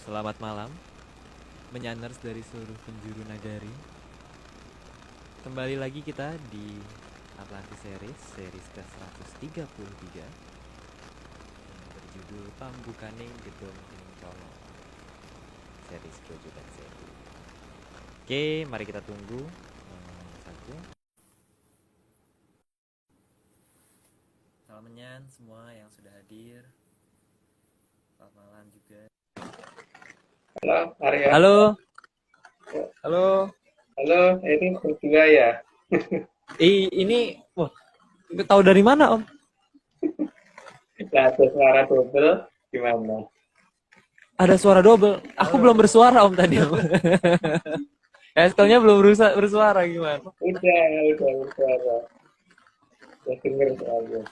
Selamat malam, menyanners dari seluruh penjuru nagari. Kembali lagi kita di Atlantis series ke-133 yang berjudul Pambukaning Gedong Colo, series Grojogan Sewu. Oke, mari kita tunggu saja. Salam menyan semua yang sudah hadir. Selamat malam juga. Halo, Arya. Halo. Halo. Halo, ini berdua ya? Ini, wah, tahu dari mana Om? Nah, ada suara double gimana? Ada suara double. Aku belum bersuara Om tadi Om. Estelnya belum bersuara gimana? Udah bersuara. Udah denger soalnya.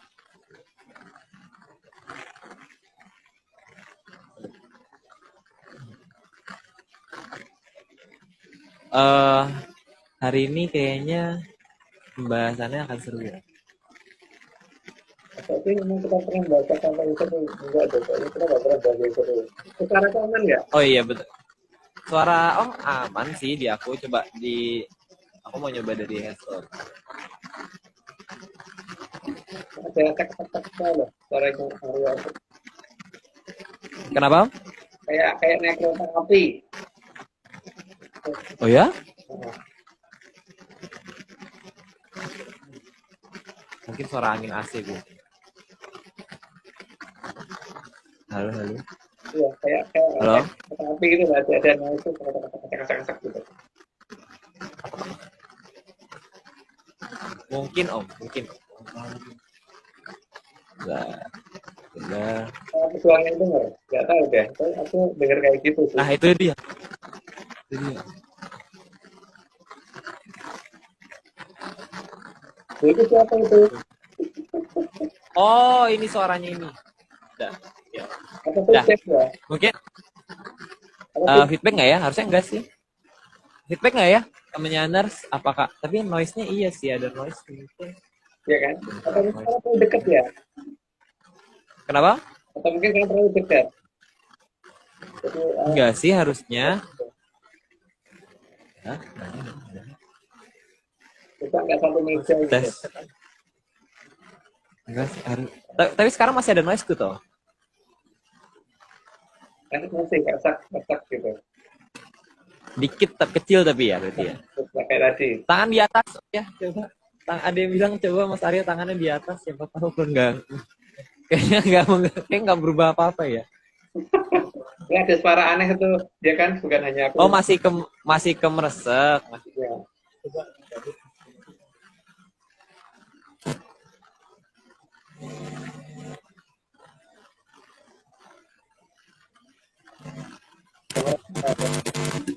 Hari ini kayaknya pembahasannya akan seru ya. Tapi memang kita pernah baca sampai itu enggak ada, soalnya kita nggak pernah baca itu. Secara aman nggak? Oh iya betul. Suara Om aman sih di aku. Coba di aku mau nyoba dari headset. Ada tek-tek loh, suaranya Arya. Kenapa Om? Kayak naik kereta api. Oh ya? Nah, Mungkin suara angin AC Bu. Halo. iya, kayak Halo. kereta api gitu, ada noise itu, kacak-kacak gitu. Mungkin Om, mungkin. Udah. Petualangan yang denger, nggak tahu deh. Aku denger kayak gitu sih. Nah itu dia. Itu dia. Itu siapa itu? Oh ini suaranya ini. Udah. Ya. Apa Udah. feedback ya? Mungkin Apa feedback nggak ya? Harusnya enggak sih. Feedback nggak ya? Temenyaners, apakah? Tapi noise-nya iya sih, ada noise mungkin. ya kan? Atau mungkin karena terlalu dekat ya? Kenapa? Atau mungkin karena terlalu dekat? Jadi, Enggak sih harusnya. Hah? kita nggak satu meja gitu. Tes. Enggak sih, tapi sekarang masih ada noise tuh. Kan masih kasak gitu. Dikit tapi kecil tapi ya berarti ya. Kayak tadi. Tangan di atas ya, coba. Ada yang bilang coba Mas Arya tangannya di atas, siapa tahu pun enggak. Kayaknya enggak berubah apa-apa ya. Ya ada suara aneh itu, dia kan bukan hanya aku. Oh, masih kemeresek. Ya. Coba.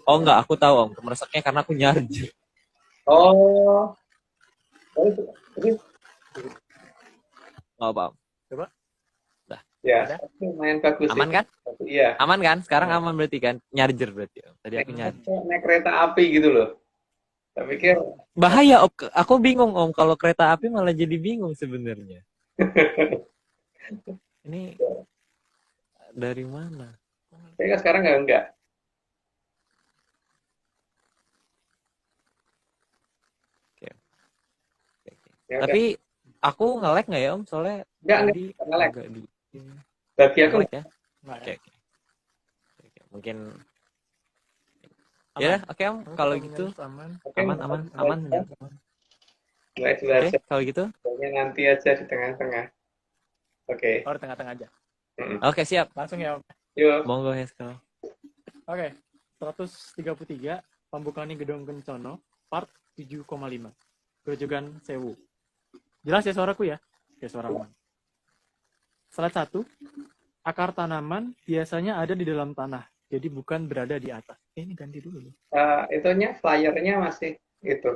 Oh enggak, aku tahu Om. Kemereseknya karena aku nyarjir. Oh. Ini Oh, Om. Coba. Dah. ya, lumayan bagus Aman sih. kan? Iya. Aman kan? Sekarang aman berarti kan? Nyarjir berarti. Tadi aku nyarjir. Naik kereta api gitu loh. Saya pikir Bahaya Om. Aku bingung Om kalau kereta api malah jadi bingung sebenarnya. Ini dari mana? kayaknya sekarang enggak. Oke. Ya, Tapi aku nge-lag nggak ya Om? Soalnya enggak tadi nge-lag. agak di Bagi aku nge-lag ya. Oke. Mungkin ya oke Om. Kalau gitu aman. mulai dulu Oke, aja. kalau gitu. Pokoknya nanti aja di tengah-tengah. Oke. Oh, di tengah-tengah aja. Oke, siap. Langsung ya, Om. Yuk. Monggo Heskel. Oke. 133 Pambukani Gedong Kencono part 7,5. Grojogan Sewu. Jelas ya suaraku ya? Oke, suara aman. Slide 1. Akar tanaman biasanya ada di dalam tanah, jadi bukan berada di atas. Ini ganti dulu. Itunya flyernya masih itu.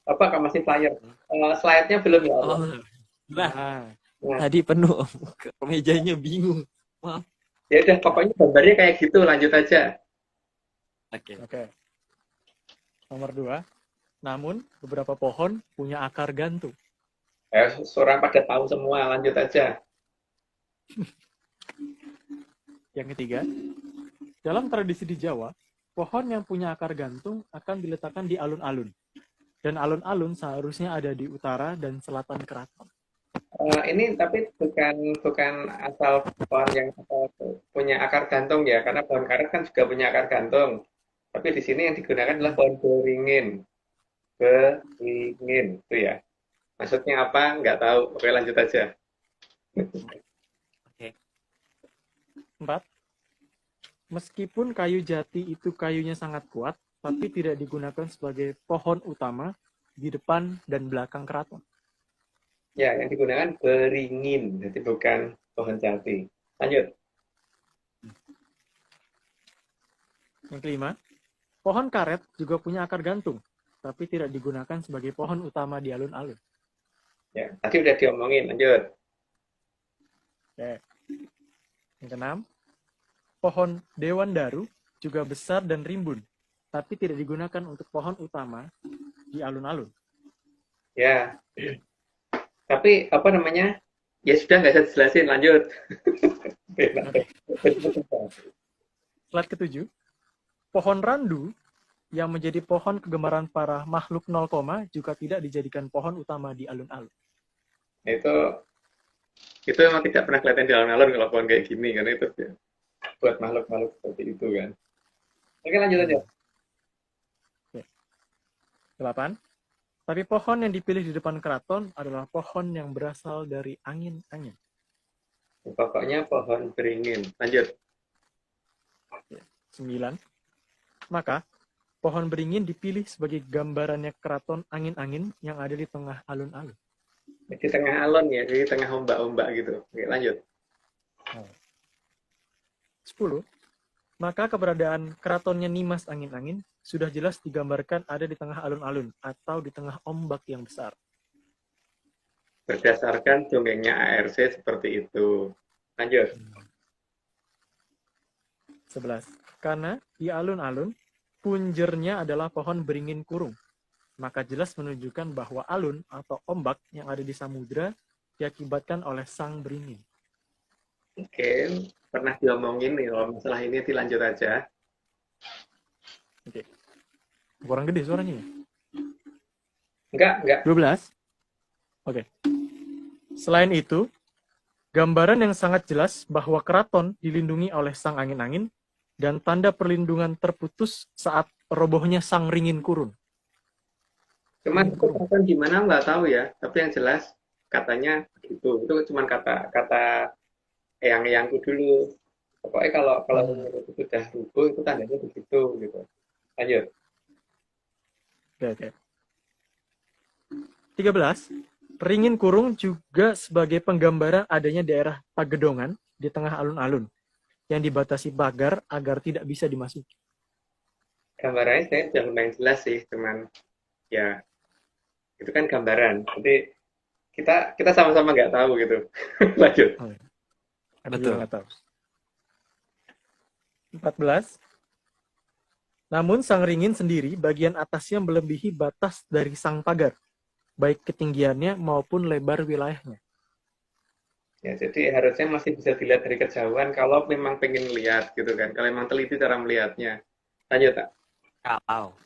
Apa kan masih flyer? Slide-nya belum ya? Oh. Nah, Tadi penuh Om. Mejanya bingung. Maaf. Ya udah, pokoknya gambarnya kayak gitu. Lanjut aja. Oke. Nomor 2. Namun, beberapa pohon punya akar gantung. Orang pada tahu semua. Lanjut aja. Yang ketiga, dalam tradisi di Jawa, pohon yang punya akar gantung akan diletakkan di alun-alun. Dan alun-alun seharusnya ada di utara dan selatan keraton. Ini tapi bukan asal pohon yang punya akar gantung ya, karena pohon karet kan juga punya akar gantung. Tapi di sini yang digunakan adalah pohon beringin. Beringin, itu ya. Maksudnya apa? Nggak tahu. Oke, lanjut aja. Oke. 4. Meskipun kayu jati itu kayunya sangat kuat, tapi tidak digunakan sebagai pohon utama di depan dan belakang keraton. Ya, yang digunakan beringin, jadi bukan pohon jati. Lanjut. Yang kelima, pohon karet juga punya akar gantung, tapi tidak digunakan sebagai pohon utama di alun-alun. Ya, tadi udah diomongin. Lanjut. Oke. Yang keenam, pohon Dewan Daru juga besar dan rimbun, tapi tidak digunakan untuk pohon utama di alun-alun. Ya. Tapi apa namanya? Ya sudah, nggak usah dijelasin. Lanjut. Slide ketujuh, pohon randu yang menjadi pohon kegemaran para makhluk 0, juga tidak dijadikan pohon utama di alun-alun. Nah, itu memang tidak pernah kelihatan di alun-alun kalau pohon kayak gini, karena itu ya, buat makhluk-makhluk seperti itu kan. Oke, lanjut aja. 8. Tapi pohon yang dipilih di depan keraton adalah pohon yang berasal dari angin-angin. Pokoknya pohon beringin. Lanjut. 9. Maka, pohon beringin dipilih sebagai gambarannya keraton angin-angin yang ada di tengah alun-alun. Di tengah alun ya, di tengah ombak-ombak gitu. Oke, lanjut. 10. Maka keberadaan keratonnya Nimas angin-angin sudah jelas digambarkan ada di tengah alun-alun atau di tengah ombak yang besar. Berdasarkan dongengnya ARC seperti itu. Lanjut. 11. Karena di alun-alun, punjernya adalah pohon beringin kurung. Maka jelas menunjukkan bahwa alun atau ombak yang ada di samudra diakibatkan oleh sang beringin. Oke, pernah diomongin nih, kalau masalah ini dilanjut aja. Oke. Kurang gede suaranya ya? Enggak. 12. Oke. Selain itu, gambaran yang sangat jelas bahwa keraton dilindungi oleh sang angin-angin dan tanda perlindungan terputus saat robohnya sang ringin kurun. Cuman kata gimana nggak tahu ya, tapi yang jelas katanya begitu. Itu cuma kata yang dulu. Pokoknya kalau itu sudah rubuh itu tandanya begitu gitu. Lanjut. Oke. 13. Ringin kurung juga sebagai penggambaran adanya daerah Pagedongan di tengah alun-alun yang dibatasi pagar agar tidak bisa dimasuki. Gambarannya saya sudah lumayan jelas sih, cuman ya itu kan gambaran. Jadi kita sama-sama nggak tahu gitu. Lanjut. Betul. 14. Namun sang ringin sendiri bagian atasnya melebihi batas dari sang pagar, baik ketinggiannya maupun lebar wilayahnya. Ya, jadi harusnya masih bisa dilihat dari kejauhan kalau memang pengen lihat gitu kan. Kalau memang teliti cara melihatnya. Lanjut, tak? Kalau.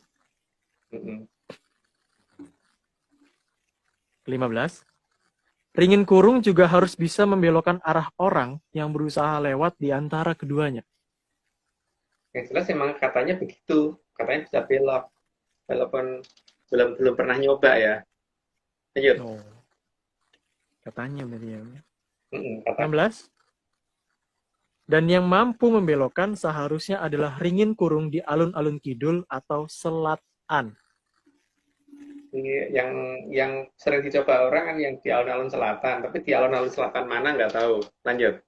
15. Ringin kurung juga harus bisa membelokkan arah orang yang berusaha lewat di antara keduanya. Yang jelas memang katanya begitu. Katanya bisa belok. Walaupun belum pernah nyoba ya. Lanjut. Oh. Katanya berarti ya. 16. Kata. Dan yang mampu membelokkan seharusnya adalah ringin kurung di alun-alun kidul atau selatan. Yang sering dicoba orang kan yang di alun-alun selatan, tapi di alun-alun selatan mana nggak tahu. Lanjut.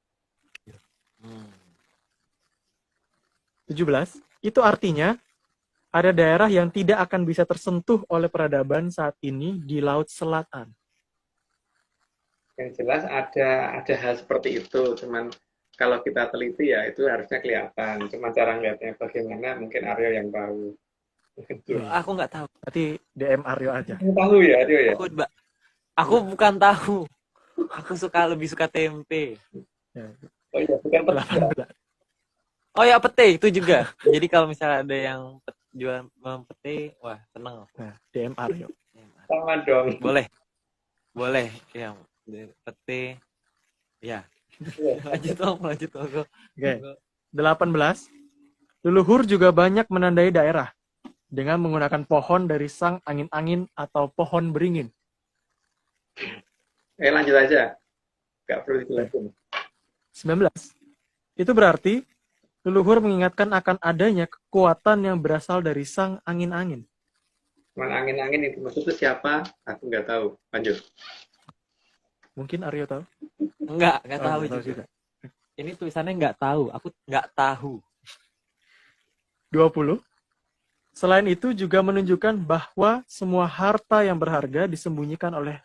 17. Itu artinya ada daerah yang tidak akan bisa tersentuh oleh peradaban saat ini di Laut Selatan. Yang jelas ada hal seperti itu, cuman kalau kita teliti ya itu harusnya kelihatan. Cuma cara ngeliatnya bagaimana mungkin Aryo yang tahu. Aku nggak tahu. Berarti DM Aryo aja. Tahu ya Aryo ya. Aku bukan tahu. Aku lebih suka tempe. Oh iya, bukan 18. Oh ya, pete itu juga. Jadi kalau misalnya ada yang jual pete, wah seneng. Nah, DM Aryo. Sama dong. Boleh, boleh. Ya, pete. Ya, lanjut Om. Oke. 18. Leluhur juga banyak menandai daerah dengan menggunakan pohon dari sang angin-angin atau pohon beringin. Lanjut aja. Nggak perlu dijelasin. 19. Itu berarti leluhur mengingatkan akan adanya kekuatan yang berasal dari sang angin-angin. Cuman angin-angin yang dimaksud itu siapa? Aku nggak tahu. Lanjut. Mungkin Aryo tahu? Enggak Oh, tahu nggak tahu juga. Ini tulisannya nggak tahu. Aku nggak tahu. 20. Selain itu juga menunjukkan bahwa semua harta yang berharga disembunyikan oleh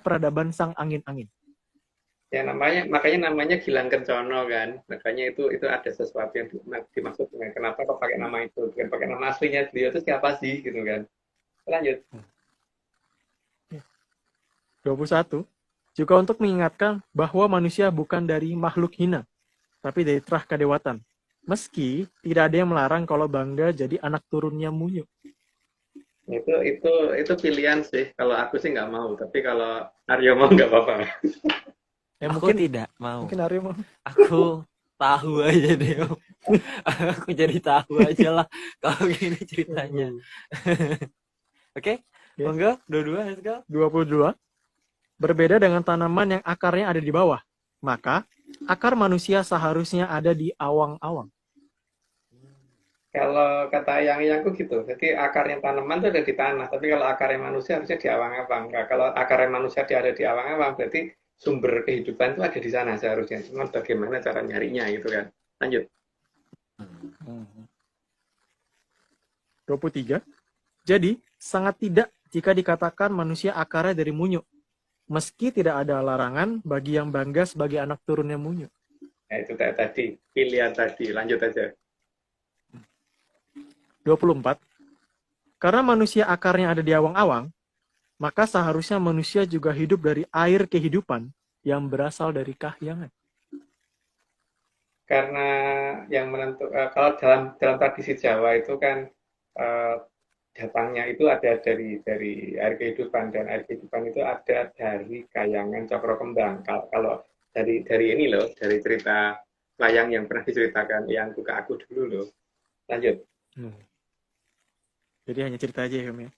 peradaban sang angin-angin. Ya makanya namanya Gilang Kencono kan. Makanya itu ada sesuatu yang dimaksud dengan kenapa kok pakai nama itu, bukan pakai nama aslinya beliau itu siapa sih gitu kan. Lanjut. 21. Juga untuk mengingatkan bahwa manusia bukan dari makhluk hina, tapi dari terah kadewatan. Meski tidak ada yang melarang kalau bangga jadi anak turunnya Munyo. Itu pilihan sih. Kalau aku sih nggak mau, tapi kalau Aryo mau nggak apa-apa. Aku tidak mau. Mungkin Aryo mau. Aku tahu aja deh. Om. Aku jadi tahu aja lah kalau gini ceritanya. Oke, monggo, dua-dua, let's go. 22. Berbeda dengan tanaman yang akarnya ada di bawah, maka akar manusia seharusnya ada di awang-awang. Kalau kata yang-yangku gitu, jadi akarnya tanaman itu ada di tanah, tapi kalau akarnya manusia harusnya di awang-awang. Nah, kalau akarnya manusia ada di awang-awang, berarti sumber kehidupan itu ada di sana seharusnya. Cuma bagaimana cara nyarinya gitu kan. Lanjut. 23. Jadi, sangat tidak jika dikatakan manusia akarnya dari Munyo, meski tidak ada larangan bagi yang bangga sebagai anak turunnya Munyo. Nah, itu tadi, pilihan tadi. Lanjut aja. 24. Karena manusia akarnya ada di awang-awang, maka seharusnya manusia juga hidup dari air kehidupan yang berasal dari kahyangan. Karena yang menentukan, kalau dalam tradisi Jawa itu kan datangnya itu ada dari air kehidupan, dan air kehidupan itu ada dari kayangan Cokro Kembang. Kalau dari ini loh, dari cerita layang yang pernah diceritakan yang ke aku dulu loh. Lanjut. Jadi hanya cerita aja ya, Om ya.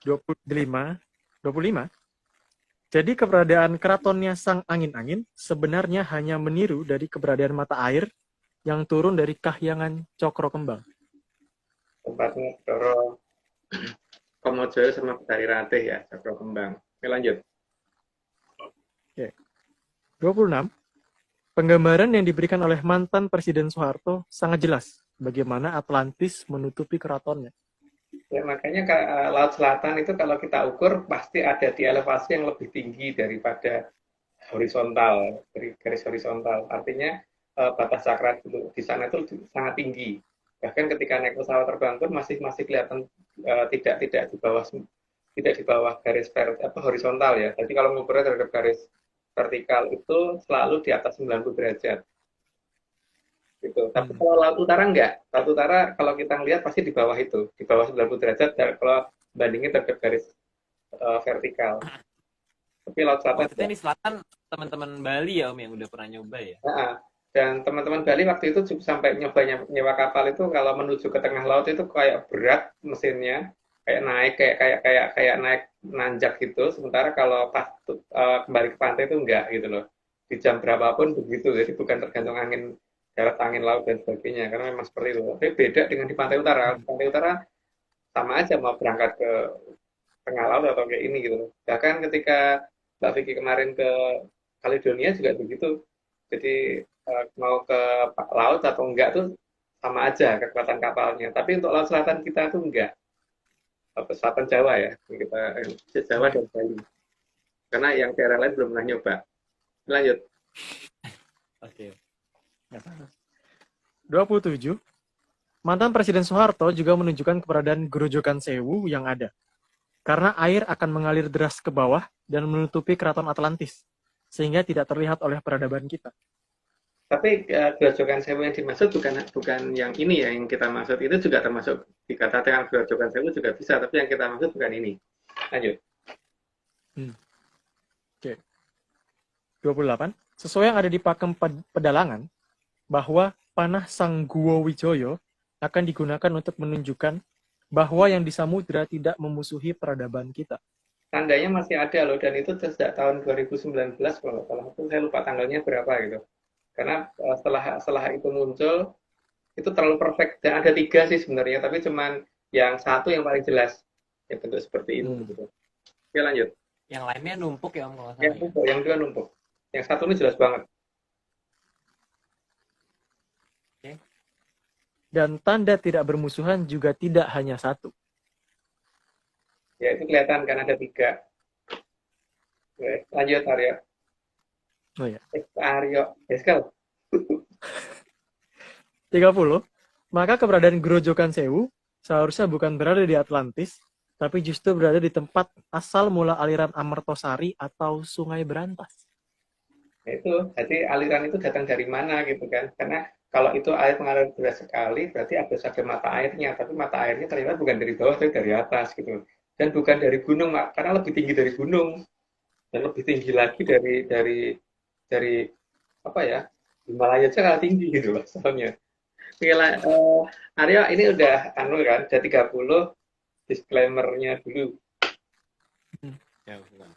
25. 25. Jadi keberadaan keratonnya sang angin-angin sebenarnya hanya meniru dari keberadaan mata air yang turun dari kahyangan Cokro Kembang. Tempatnya Doro Komojo sama Betari Ratih ya, Cokro Kembang. Oke, lanjut. 26. Penggambaran yang diberikan oleh mantan Presiden Soeharto sangat jelas bagaimana Atlantis menutupi keratonnya. Ya, makanya Laut Selatan itu kalau kita ukur pasti ada di elevasi yang lebih tinggi daripada horizontal, dari garis horizontal. Artinya batas cakra di sana itu sangat tinggi. Bahkan ketika naik pesawat terbang pun masih kelihatan tidak di bawah garis horizontal ya. Jadi kalau mengukurnya terhadap garis vertikal itu selalu di atas 90 derajat. Gitu. Tapi kalau Laut Utara enggak. Laut Utara kalau kita lihat pasti di bawah itu, di bawah 90 derajat kalau bandingin terhadap garis vertikal. Tapi Laut Selatan Maksudnya di selatan teman-teman Bali ya Om yang udah pernah nyoba ya? Dan teman-teman Bali waktu itu sampai nyewa kapal itu kalau menuju ke tengah laut itu kayak berat mesinnya, kayak naik kayak naik nanjak gitu. Sementara kalau pas kembali ke pantai itu enggak gitu loh. Di jam berapapun begitu. Jadi bukan tergantung angin darat, angin laut dan sebagainya, karena memang seperti itu. Tapi beda dengan di pantai utara. Di pantai utara sama aja mau berangkat ke tengah laut atau kayak ini gitu. Bahkan ketika Mbak Vicky kemarin ke Kaledonia juga begitu. Jadi mau ke laut atau enggak tuh sama aja kekuatan kapalnya. Tapi untuk laut selatan kita tuh enggak. Selatan Jawa ya, kita Jawa dan Bali. Karena yang daerah lain belum pernah nyoba. Lanjut. Oke. 27. Mantan Presiden Soeharto juga menunjukkan keberadaan Grojogan Sewu yang ada. Karena air akan mengalir deras ke bawah dan menutupi keraton Atlantis, sehingga tidak terlihat oleh peradaban kita. Tapi Grojogan Sewu yang dimaksud bukan yang ini ya, yang kita maksud itu juga termasuk dikatakan Grojogan Sewu juga bisa, tapi yang kita maksud bukan ini. Lanjut. Oke. 28. Sesuai yang ada di Pakem Pedalangan, bahwa panah Sang Guo Wijoyo akan digunakan untuk menunjukkan bahwa yang di samudra tidak memusuhi peradaban kita. Tandanya masih ada loh, dan itu sejak tahun 2019 kalau nggak salah, itu saya lupa tanggalnya berapa gitu. Karena setelah itu muncul, itu terlalu perfect. Dan ada 3 sih sebenarnya, tapi cuman yang satu yang paling jelas, ya bentuk seperti itu. Gitu. Oke lanjut. Yang lainnya numpuk ya Om kalau nggak Yang salah ya. numpuk, yang 2 numpuk. Yang satu ini jelas banget. Dan tanda tidak bermusuhan juga tidak hanya satu. Ya itu kelihatan kan ada 3. Oke, lanjut Aryo. Oh ya. Aryo, Eskel. 30. Maka keberadaan Grojogan Sewu seharusnya bukan berada di Atlantis, tapi justru berada di tempat asal mula aliran Amertosari atau Sungai Berantas. Itu, jadi aliran itu datang dari mana gitu kan? Karena kalau itu air mengalir deras sekali, berarti ada mata airnya, tapi mata airnya ternyata bukan dari bawah, tapi dari atas gitu. Dan bukan dari gunung, karena lebih tinggi dari gunung dan lebih tinggi lagi dari apa ya? Himalaya aja kalah tinggi gitu loh soalnya. Oke lah, Aryo ini udah kan, udah 30 disclaimer-nya dulu. Ya, benar.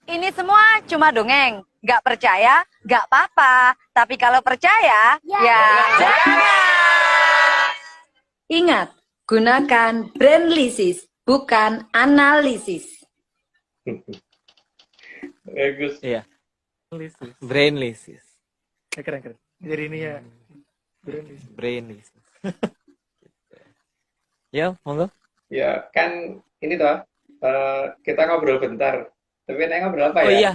Ini semua cuma dongeng. Nggak percaya, nggak apa-apa. Tapi kalau percaya, ya jangan. Ingat, gunakan brainlisis, bukan analisis. Bagus. Iya, Brainlisis. brainlisis. Keren. Jadi ini ya. Brainlisis. Brainlisis. Ya, monggo. Ya kan ini toh kita ngobrol bentar. Tapi enaknya ngobrol apa Oh ya? iya.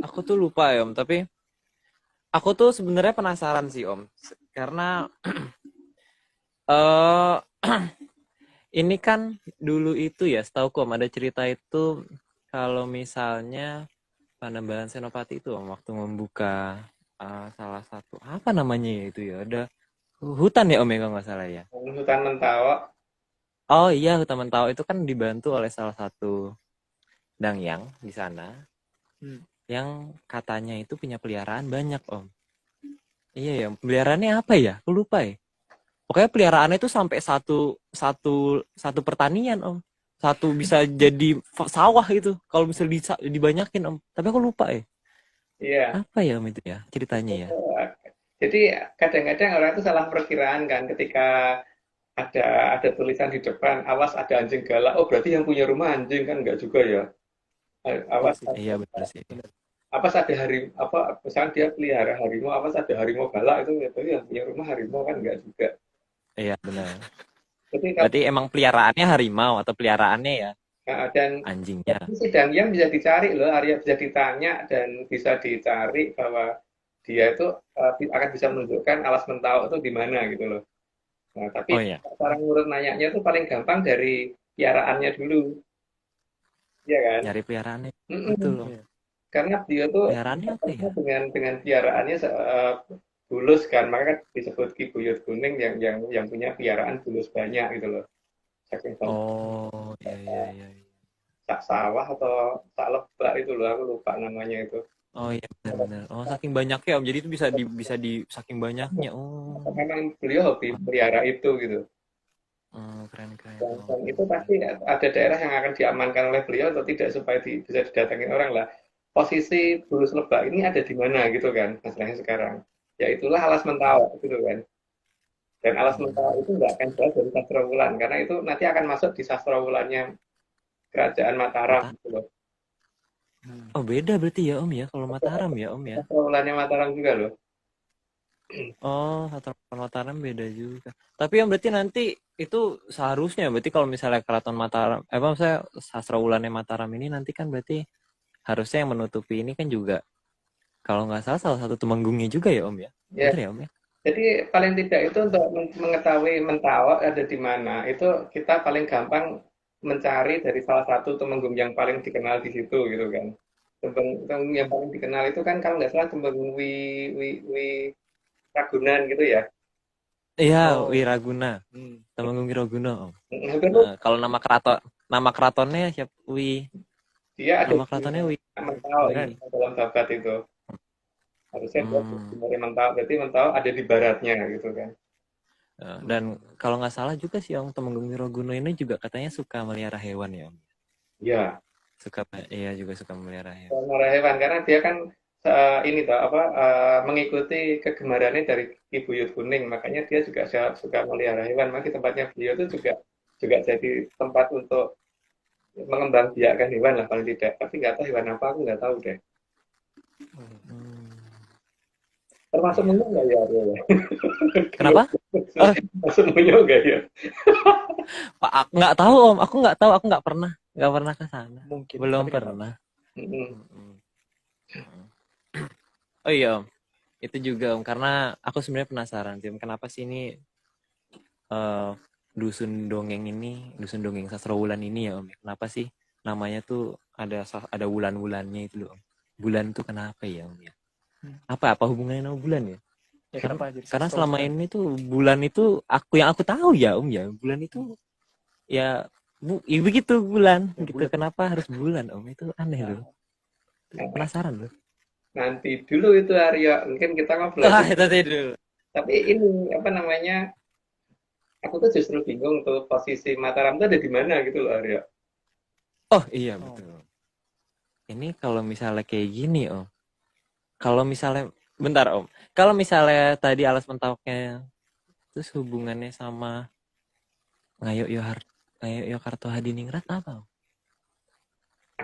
Aku tuh lupa ya Om, tapi aku tuh sebenarnya penasaran sih Om. Karena eh ini kan dulu itu ya, setauku Om ada cerita itu kalau misalnya Panembahan Senopati itu Om waktu membuka salah satu apa namanya ya itu ya, ada hutan ya Om ya kalau nggak salah ya. Hutan Mentawai. Oh iya, Hutan Mentawai itu kan dibantu oleh salah satu dangyang di sana yang katanya itu punya peliharaan banyak Om. Iya ya, peliharaannya apa ya? Aku lupa ya. Pokoknya peliharaannya itu sampai satu pertanian Om. Satu bisa jadi sawah itu kalau misalnya dibanyakin Om. Tapi aku lupa ya. Iya. Apa ya Om itu ya ceritanya ya? Jadi kadang-kadang orang itu salah perkiraan kan ketika ada tulisan di depan, awas ada anjing galak. Oh berarti yang punya rumah anjing kan enggak juga ya. Awas Iya benar sih. awas ada apa misalnya dia pelihara harimau, awas ada harimau galak itu yang punya rumah harimau kan enggak juga. Iya benar. Jadi Berarti emang peliharaannya harimau atau peliharaannya ya dan anjingnya. sidang yang bisa dicari loh, Arya bisa ditanya dan bisa dicari bahwa dia itu akan bisa menunjukkan alas mentawai itu di mana gitu loh. Nah, tapi Oh iya. cara ngurut nanyanya itu paling gampang dari piaraannya dulu. Iya kan? Nyari peliharaannya. Mm-mm. Betul loh. Karena dia tuh Peliharaannya apa ya? dengan piaraannya bulus kan, maka kan disebut Ki Buyut Kuning yang punya piaraan bulus banyak gitu loh. Saking banyak. Oh iya. Sak sawah atau sak lebak itu loh, aku lupa namanya itu. Oh iya benar. Oh saking banyaknya Om. Jadi itu bisa di saking banyaknya. Oh. Memang beliau hobi pelihara itu gitu. Keren. Dan itu pasti ada daerah yang akan diamankan oleh beliau atau tidak supaya bisa didatangi orang lah. Posisi bulus lebak ini ada di mana gitu kan masalahnya sekarang. Ya itulah alas mentawai gitu kan. Dan alas mentawai itu nggak akan jauh dari Sastrawulan karena itu nanti akan masuk di Sastrawulannya Kerajaan Mataram gitu loh. Oh beda berarti ya Om ya kalau Mataram ya Om ya. Sastrawulannya Mataram juga loh. Oh Mataram beda juga. Tapi yang berarti nanti itu seharusnya berarti kalau misalnya Keraton Mataram, saya Sastrawulannya Mataram ini nanti kan berarti harusnya yang menutupi ini kan juga kalau nggak salah satu temenggungnya juga ya Om ya. Ya, Bener ya Om ya? jadi paling tidak itu untuk mengetahui mentawak ada di mana, itu kita paling gampang mencari dari salah satu temenggung yang paling dikenal di situ gitu kan. Temenggung yang paling dikenal itu kan kalau nggak salah temenggung wi Ragunan gitu ya. Iya, Oh. Wiraguna. Hmm. Temenggung Wiraguna Om. Hampir tuh Kalau nama keratonnya siapa? dia ada Nama keratonnya Wi. mentawak Beneran. dalam babat itu. Harusnya dia Hmm. dari mentawak, berarti mentawak ada di baratnya gitu kan. Dan kalau nggak salah juga sih Om, Temenggung Wiraguna ini juga katanya suka melihara hewan ya Om. Ya, Iya juga suka melihara hewan. melihara hewan karena dia kan ini toh apa mengikuti kegemarannya dari Ki Buyut Kuning, makanya dia juga suka melihara hewan. Maka di tempatnya beliau itu juga jadi tempat untuk mengembangbiakkan hewan lah paling tidak. Tapi nggak tahu hewan apa, aku nggak tahu deh. Termasuk menyo nggak ya Arya ya? Kenapa? Termasuk menyo nggak ya? Pak, aku nggak tahu Om. Aku nggak pernah ke sana. Mungkin. Belum Tapi nggak pernah. Mm-mm. Oh iya Om, itu juga Om, karena aku sebenarnya penasaran sih Om, kenapa sih ini dusun dongeng Sasrawulan ini ya Om, kenapa sih namanya tuh ada wulan-wulannya itu loh Om. Bulan tuh kenapa ya Om ya? Apa hubungannya sama bulan ya? Ya, kenapa jadi Karena sastra selama bulan? ini tuh bulan itu yang aku tahu ya Om ya, bulan itu ya begitu bulan Ya, gitu. bulan. Kenapa harus bulan Om? Itu aneh Ya. loh. Penasaran loh. Nanti dulu itu Arya, mungkin kita ngobrol. Itu dulu. Tapi ini apa namanya? Aku tuh justru bingung tuh posisi Mataram tuh ada di mana gitu loh Arya. Oh iya betul. Ini kalau misalnya kayak gini Om. Kalau misalnya bentar Om. Kalau misalnya tadi Alas Mentawaknya terus hubungannya sama Ngayo Karto Hadiningrat apa Om?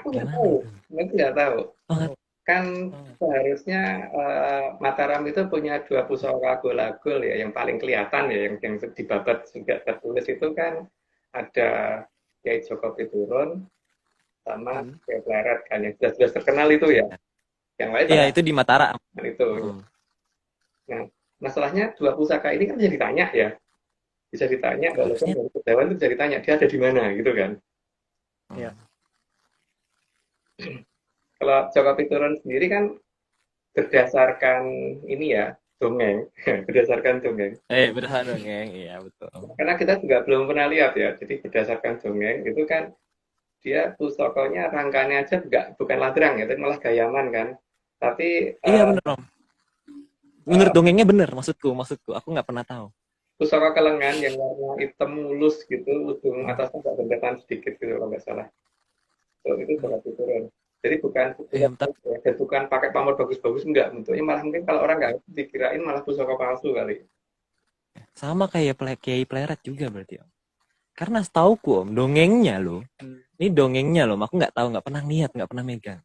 Aku nggak tahu, aku nggak tahu. Kan seharusnya Mataram itu punya 2 pusaka Agol-Agol ya, yang paling kelihatan ya, yang di babat juga tertulis itu kan ada Kiai Joko Piturun sama Kiai Pleret kan, yang jelas-jelas terkenal itu ya. Yang lain Iya itu di Mataram. Itu. Nah, masalahnya 2 pusaka ini kan bisa ditanya ya. Bisa ditanya, kalau dari Kejawan itu bisa ditanya, dia ada di mana gitu kan. Iya. Kalau Joko Piturun sendiri kan berdasarkan ini ya, dongeng. Berdasarkan dongeng. Berdasarkan dongeng, iya betul. Karena kita juga belum pernah lihat ya, jadi berdasarkan dongeng itu kan dia pusakanya rangkanya aja bukan ladrang ya, tapi malah gayaman kan. Tapi iya bener Om. Menurut dongengnya bener, maksudku aku nggak pernah tahu. Pusaka kelengan yang warna hitam mulus gitu, ujung atasnya agak bendetan sedikit gitu kalau nggak salah. Itu Joko Piturun. Jadi bukan pakai pamor bagus-bagus, enggak. Bentuknya malah mungkin kalau orang nggak dikirain malah pusaka palsu kali. Sama kayak Kiai Pleret juga berarti Om. Karena setauku Om, dongengnya loh. Ini dongengnya loh, aku nggak tahu, nggak pernah lihat, nggak pernah megang.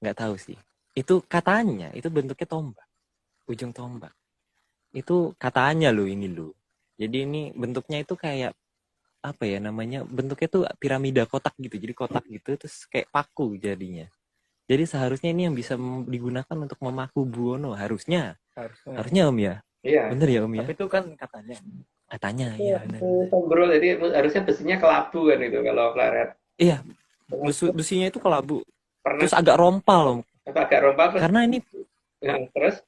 Nggak tahu sih. Itu katanya, itu bentuknya tombak. Ujung tombak. Itu katanya loh ini loh. Jadi ini bentuknya itu kayak apa ya namanya, bentuknya tuh piramida kotak gitu, jadi kotak gitu terus kayak paku jadinya. Jadi seharusnya ini yang bisa digunakan untuk memaku Buwono harusnya Om ya. Iya. Bener ya Om ya. Tapi itu kan katanya iya benar. Tombrol, jadi harusnya besinya kelabu kan itu kalau Pleret. Iya. Besinya itu kelabu. Terus agak rompal Om. Agak rompal terus. Karena ini terus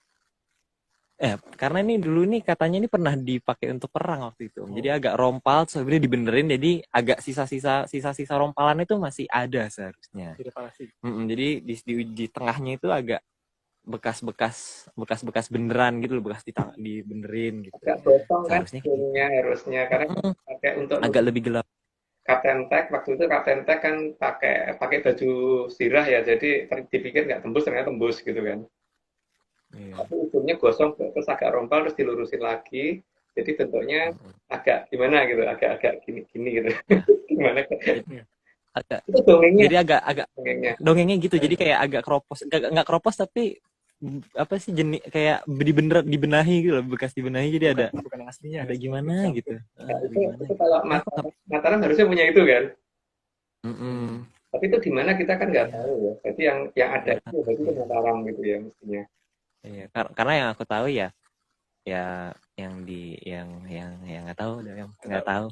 karena ini dulu nih katanya ini pernah dipakai untuk perang waktu itu. Jadi agak rompal, sebenarnya dibenerin, jadi agak sisa-sisa rompalan itu masih ada seharusnya. Jadi di tengahnya itu agak bekas beneran gitu loh, bekas dibenerin gitu. Agak bosong kan harusnya karena pakai untuk agak lebih gelap. Kapten Tek waktu itu Kapten Tek kan pakai baju sirah ya, jadi dipikir nggak tembus, ternyata tembus gitu kan. Tapi ujungnya gosong terus agak rompal terus dilurusin lagi, jadi bentuknya agak gimana gitu, agak gini gitu. Gimana? Itu dongengnya. Jadi agak dongengnya gitu, jadi kayak agak keropos, nggak keropos tapi apa sih jenis kayak dibenahi gitu loh, bekas dibenahi, jadi bukan aslinya, ada gimana gitu. Itu kalau Mataram harusnya punya itu kan. Tapi itu di mana kita kan nggak tahu ya. Jadi yang ada itu berarti itu Mataram gitu ya mestinya. Iya, karena yang aku tahu ya yang di yang nggak tahu yang nggak tahu.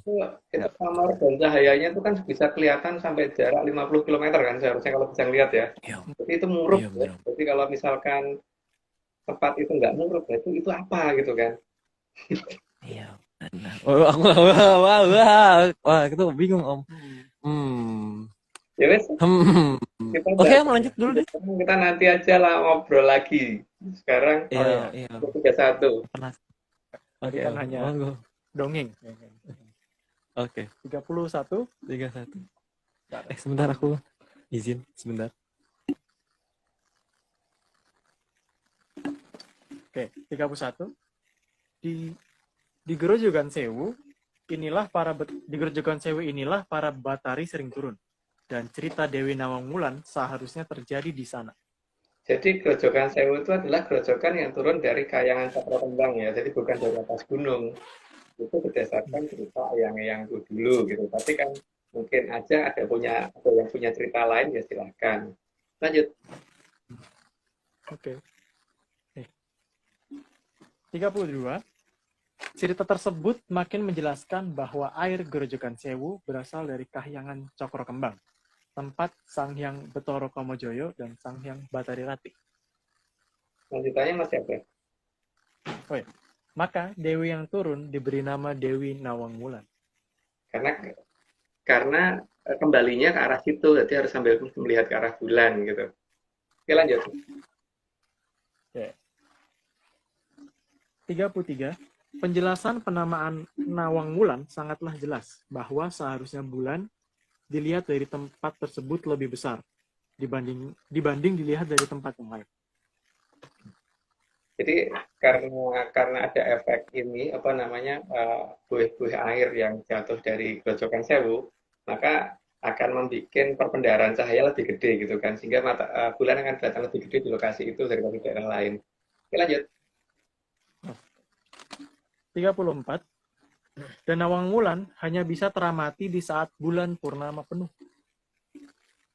Itu kamar dan cahayanya itu kan bisa kelihatan sampai jarak 50 km kan seharusnya kalau bisa lihat ya. Iya, Jadi itu muruk iya ya. benar. Jadi kalau misalkan tempat itu nggak muruk, itu apa gitu kan? Iya. Benar. Wah, itu bingung Om. Ya wes, kita Oke, udah- mau lanjut dulu deh. kita nanti aja lah ngobrol lagi. Sekarang Iya, 31. pernah. Tadi Oke, kan hanya monggo. dongeng. Oke, 31. 31. Sebentar aku izin sebentar. Oke, 31. Di Grojogan Sewu di Grojogan Sewu inilah para Batari sering turun. Dan cerita Dewi Nawang Wulan seharusnya terjadi di sana. Jadi Grojogan Sewu itu adalah grojogan yang turun dari Kahyangan Cakrawala ya. Jadi bukan dari atas gunung. Itu berdasarkan cerita yang dulu gitu. Tapi kan mungkin aja ada yang punya cerita lain ya silahkan. Lanjut. Oke. 32. Cerita tersebut makin menjelaskan bahwa air Grojogan Sewu berasal dari Kahyangan Cokro Kembang, tempat Sang Hyang Betara Kamojoyo dan Sang Hyang Batari Rati. Lanjutannya masih apa? Maka Dewi yang turun diberi nama Dewi Nawang Wulan. Karena kembalinya ke arah situ, jadi harus sambil melihat ke arah bulan gitu. Oke, lanjut. 33. Penjelasan penamaan Nawang Wulan sangatlah jelas bahwa seharusnya bulan dilihat dari tempat tersebut lebih besar dibanding dilihat dari tempat yang lain. Jadi karena ada efek ini apa namanya buih-buih air yang jatuh dari Grojogan Sewu, maka akan membuat perpendaran cahaya lebih gede gitu kan, sehingga bulan akan kelihatan lebih gede di lokasi itu daripada di daerah lain. Oke, lanjut. 34. Dan Nawang Wulan hanya bisa teramati di saat bulan purnama penuh.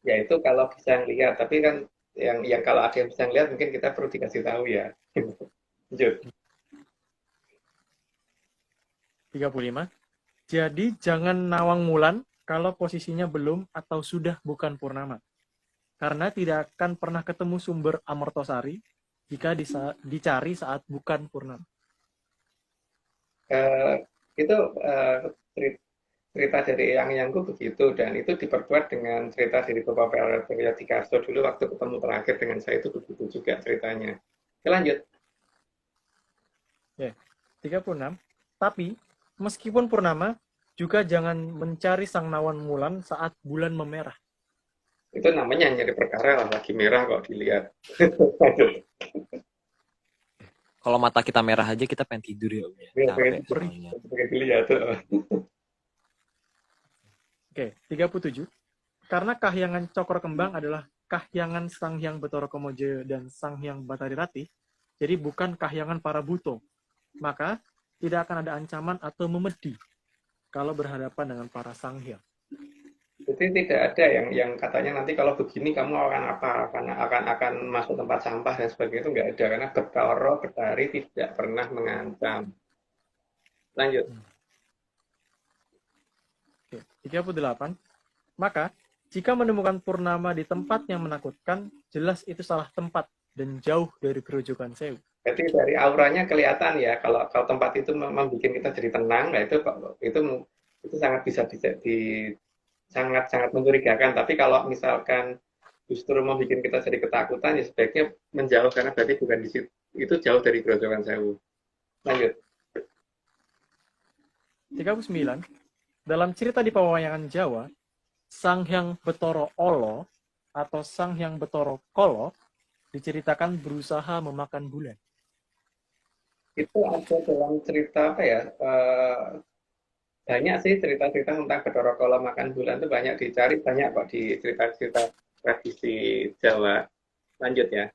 Ya itu kalau bisa lihat, tapi kan yang kalau ada yang bisa lihat mungkin kita perlu dikasih tahu ya. Lanjut. 35. Jadi jangan Nawang Wulan kalau posisinya belum atau sudah bukan purnama. Karena tidak akan pernah ketemu sumber Amartosari jika dicari saat bukan purnama. Itu cerita dari Yangku begitu, dan itu diperkuat dengan cerita dari Bapak Priatikarso dulu waktu ketemu terakhir dengan saya itu begitu juga ceritanya. Oke, lanjut. 36. Tapi meskipun purnama juga jangan mencari Sang Nawang Wulan saat bulan memerah. Itu namanya nyari perkara lah, lagi merah kok dilihat. Kalau mata kita merah aja kita pengen tidur ya Om ya. Capek soalnya. Pengen dilihat. Oke, 37. Karena Kahyangan Cokro Kembang adalah Kahyangan Sang Hyang Betara Kamojoyo dan Sang Hyang Batari Rati, jadi bukan Kahyangan para buto. Maka tidak akan ada ancaman atau memedi kalau berhadapan dengan para Sang Hyang. Jadi tidak ada yang katanya nanti kalau begini kamu akan apa, karena akan masuk tempat sampah dan sebagainya, itu nggak ada, karena Betara Betari tidak pernah mengancam. Lanjut. Oke, 38. Maka jika menemukan purnama di tempat yang menakutkan, jelas itu salah tempat dan jauh dari Grojogan Sewu. Jadi dari auranya kelihatan ya, kalau tempat itu membuat kita jadi tenang, nah itu sangat bisa sangat mencurigakan. Tapi kalau misalkan justru membuat kita jadi ketakutan, ya sebaiknya menjauh, karena berarti bukan di situ, itu jauh dari Grojogan Sewu. Lanjut. 39. Dalam cerita di pewayangan Jawa, Sang Hyang Betara Olo atau Sang Hyang Betara Kolo diceritakan berusaha memakan bulan. Itu ada dalam cerita apa ya? Banyak sih cerita-cerita tentang Betara Kala makan bulan, itu banyak dicari, banyak kok di cerita-cerita tradisi Jawa. Lanjut ya.